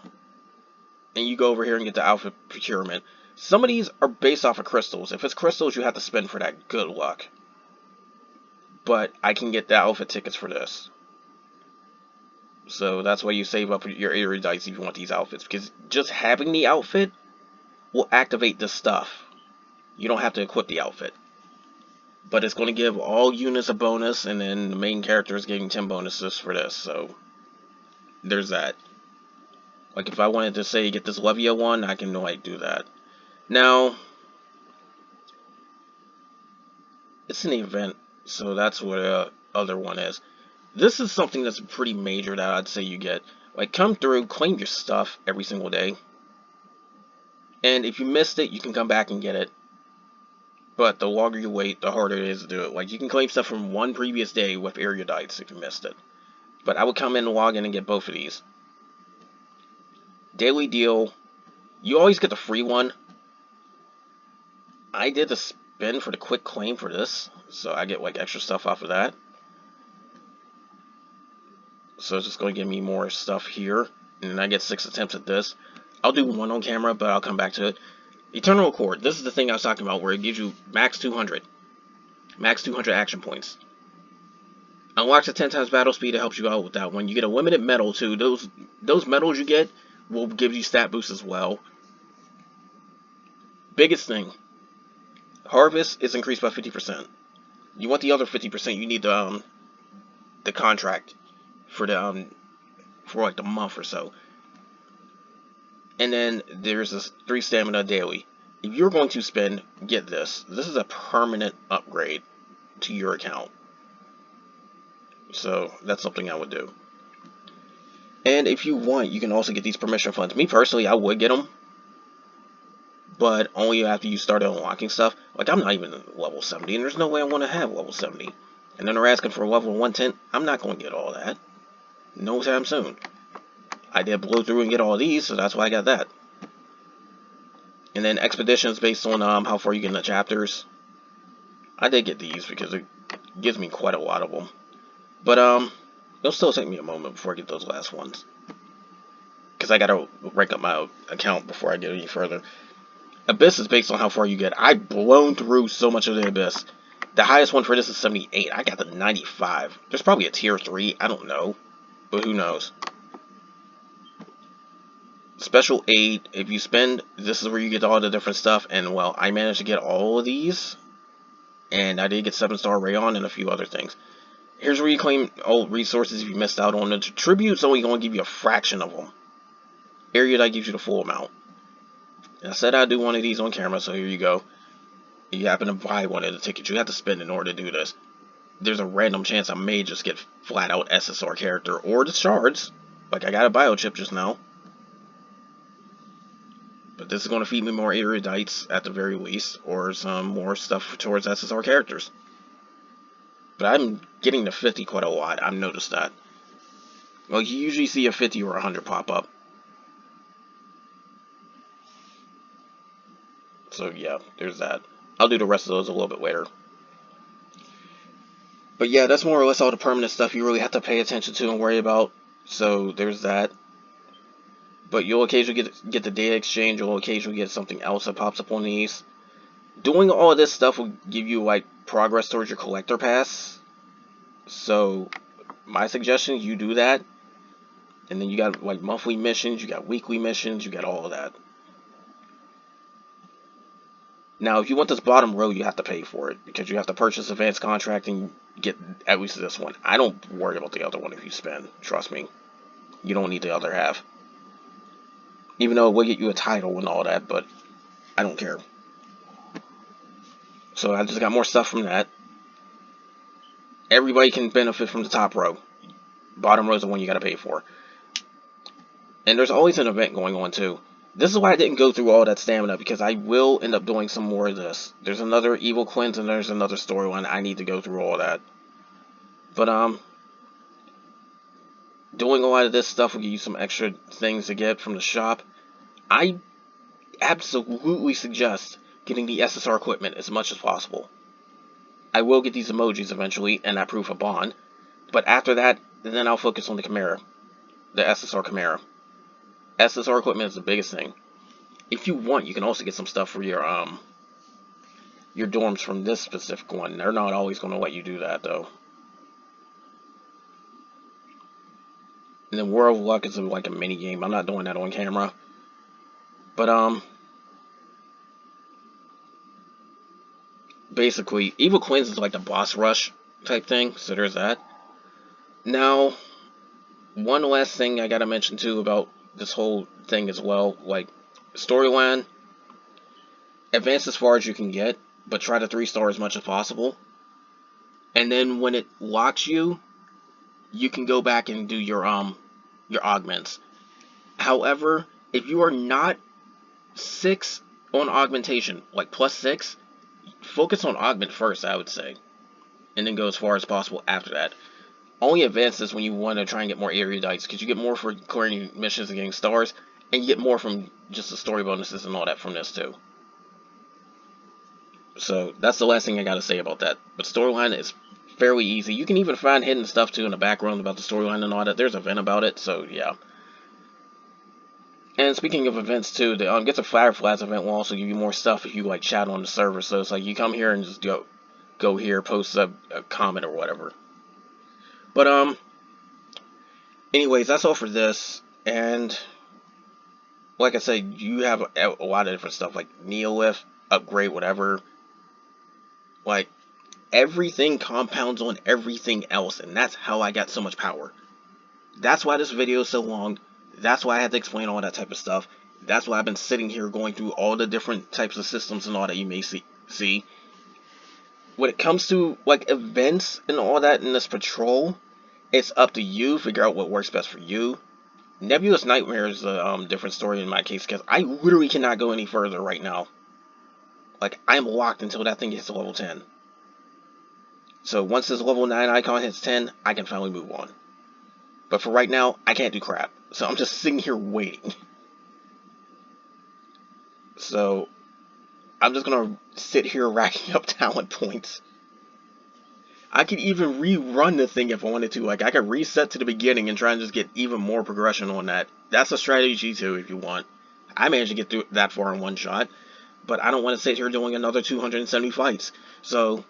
And you go over here and get the outfit procurement. Some of these are based off of crystals. If it's crystals, you have to spend for that. Good luck. But I can get the outfit tickets for this. So that's why you save up your erudites if you want these outfits. Because just having the outfit will activate this stuff. You don't have to equip the outfit. But it's going to give all units a bonus, and then the main character is getting 10 bonuses for this, so there's that. Like, if I wanted to say get this Levia one, I can, like, do that. Now, it's an event, so that's what the other one is. This is something that's pretty major that I'd say you get. Like, come through, claim your stuff every single day. And if you missed it, you can come back and get it. But the longer you wait, the harder it is to do it. Like, you can claim stuff from one previous day with erudites if you missed it. But I would come in and log in and get both of these. Daily deal. You always get the free one. I did the spin for the quick claim for this. So I get like extra stuff off of that. So it's just going to give me more stuff here. And then I get 6 attempts at this. I'll do one on camera, but I'll come back to it. Eternal Accord. This is the thing I was talking about where it gives you max 200. Max 200 action points. Unlocks a 10 times battle speed. It helps you out with that one. You get a limited medal too. Those medals you get will give you stat boosts as well. Biggest thing. Harvest is increased by 50%. You want the other 50%, you need the contract for the for like the month or so. And then there's this 3 stamina daily. If you're going to spend, get this. This is a permanent upgrade to your account. So that's something I would do. And if you want, you can also get these permission funds. Me personally, I would get them. But only after you start unlocking stuff. Like, I'm not even level 70, and there's no way I want to have level 70. And then they're asking for a level 110. I'm not going to get all that. No time soon. I did blow through and get all these, so that's why I got that. And then expeditions based on how far you get in the chapters. I did get these because it gives me quite a lot of them. But it'll still take me a moment before I get those last ones, because I gotta rank up my account before I get any further. Abyss is based on how far you get. I've blown through so much of the Abyss. The highest one for this is 78. I got the 95. There's probably a tier 3. I don't know. But who knows. Special aid. If you spend, this is where you get all the different stuff. And, well, I managed to get all of these. And I did get 7-star Rayon and a few other things. Here's where you claim old resources if you missed out on the tribute's only going to give you a fraction of them. Erudite gives you the full amount. I said I'd do one of these on camera, so here you go. You happen to buy one of the tickets. You have to spend in order to do this. There's a random chance I may just get flat out SSR character or the shards. Like I got a biochip just now. But this is going to feed me more erudites at the very least, or some more stuff towards SSR characters. But I'm getting to 50 quite a lot. I've noticed that. Well, you usually see a 50 or 100 pop up. So yeah, there's that. I'll do the rest of those a little bit later. But yeah, that's more or less all the permanent stuff you really have to pay attention to and worry about. So there's that. But you'll occasionally get the data exchange. You'll occasionally get something else that pops up on these. Doing all of this stuff will give you like progress towards your collector pass. So my suggestion, you do that. And then you got like monthly missions, you got weekly missions, you got all of that. Now, if you want this bottom row, you have to pay for it, because you have to purchase advanced contract and get at least this one. I don't worry about the other one if you spend. Trust me. You don't need the other half. Even though it will get you a title and all that, but I don't care. So I just got more stuff from that. Everybody can benefit from the top row. Bottom row is the one you got to pay for. And there's always an event going on too. This is why I didn't go through all that stamina, because I will end up doing some more of this. There's another evil cleanse and there's another storyline. I need to go through all that. But doing a lot of this stuff will give you some extra things to get from the shop. I absolutely suggest getting the SSR equipment as much as possible. I will get these emojis eventually and that proof of bond. But after that, then I'll focus on the Chimera. The SSR Chimera. SSR equipment is the biggest thing. If you want, you can also get some stuff for your dorms from this specific one. They're not always going to let you do that though. And then World of Luck is like a mini game. I'm not doing that on camera. But basically, Evil Cleanse is like the boss rush type thing. So there's that. Now, one last thing I gotta mention too about this whole thing as well, like storyline, advance as far as you can get, but try to 3-star as much as possible. And then when it locks you, you can go back and do your augments. However, if you are not 6 on augmentation, like +6, focus on augment first, I would say, and then go as far as possible after that. Only advance this when you want to try and get more erudites, because you get more for clearing missions and getting stars, and you get more from just the story bonuses and all that from this too. So that's the last thing I gotta say about that. But storyline is fairly easy. You can even find hidden stuff too in the background about the storyline and all that. There's an event about it, so yeah. And speaking of events too, the Get the Fireflies event will also give you more stuff if you like chat on the server. So it's like you come here and just go here, post a comment or whatever. But anyways, that's all for this. And like I said, you have a lot of different stuff like Neolith, upgrade, whatever. Like everything compounds on everything else, and that's how I got so much power. That's why this video is so long. That's why I had to explain all that type of stuff. That's why I've been sitting here going through all the different types of systems and all that you may see. When it comes to like events and all that in this patrol, it's up to you. Figure out what works best for you. Nebulous Nightmare is a different story in my case, because I literally cannot go any further right now. Like, I'm locked until that thing hits level 10. So once this level 9 icon hits 10, I can finally move on. But for right now, I can't do crap. So I'm just sitting here waiting. So I'm just gonna sit here racking up talent points. I could even rerun the thing if I wanted to. Like, I could reset to the beginning and try and just get even more progression on that. That's a strategy too, if you want. I managed to get through that far in one shot, but I don't want to sit here doing another 270 fights. So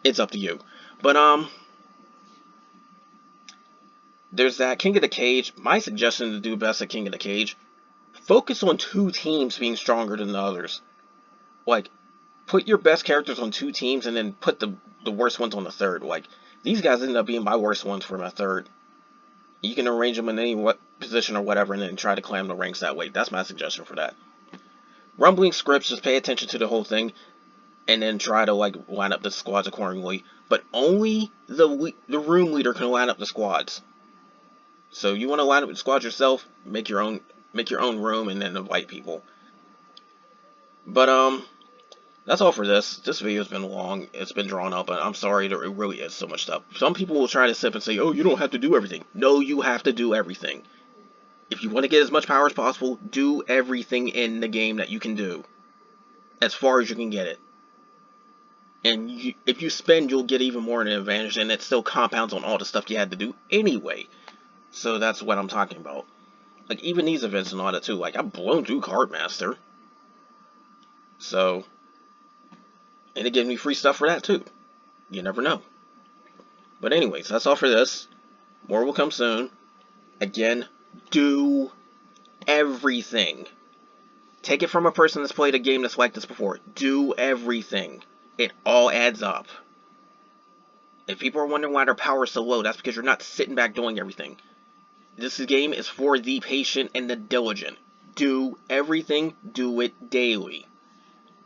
it's up to you. But there's that King of the Cage. My suggestion to do best at King of the Cage: focus on two teams being stronger than the others. Like, put your best characters on two teams and then put the worst ones on the third. Like, these guys ended up being my worst ones for my third. You can arrange them in any position or whatever and then try to climb the ranks that way. That's my suggestion for that. Rumbling scripts, just pay attention to the whole thing and then try to, like, line up the squads accordingly. But only the room leader can line up the squads. So you want to line up the squads yourself, make your own room and then invite people. But that's all for this. This video's been long. It's been drawn up, and I'm sorry, there really is so much stuff. Some people will try to sip and say, oh, you don't have to do everything. No, you have to do everything. If you want to get as much power as possible, do everything in the game that you can do. As far as you can get it. And if you spend, you'll get even more in an advantage, and it still compounds on all the stuff you had to do anyway. So that's what I'm talking about. Like, even these events and all that too. Like, I've blown through Cardmaster. So, and it gives me free stuff for that too. You never know. But anyways, that's all for this. More will come soon. Again, do everything. Take it from a person that's played a game that's like this before. Do everything. It all adds up. If people are wondering why their power is so low, that's because you're not sitting back doing everything. This game is for the patient and the diligent. Do everything. Do it daily.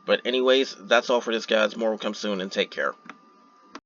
But anyways, that's all for this, guys. More will come soon, and take care.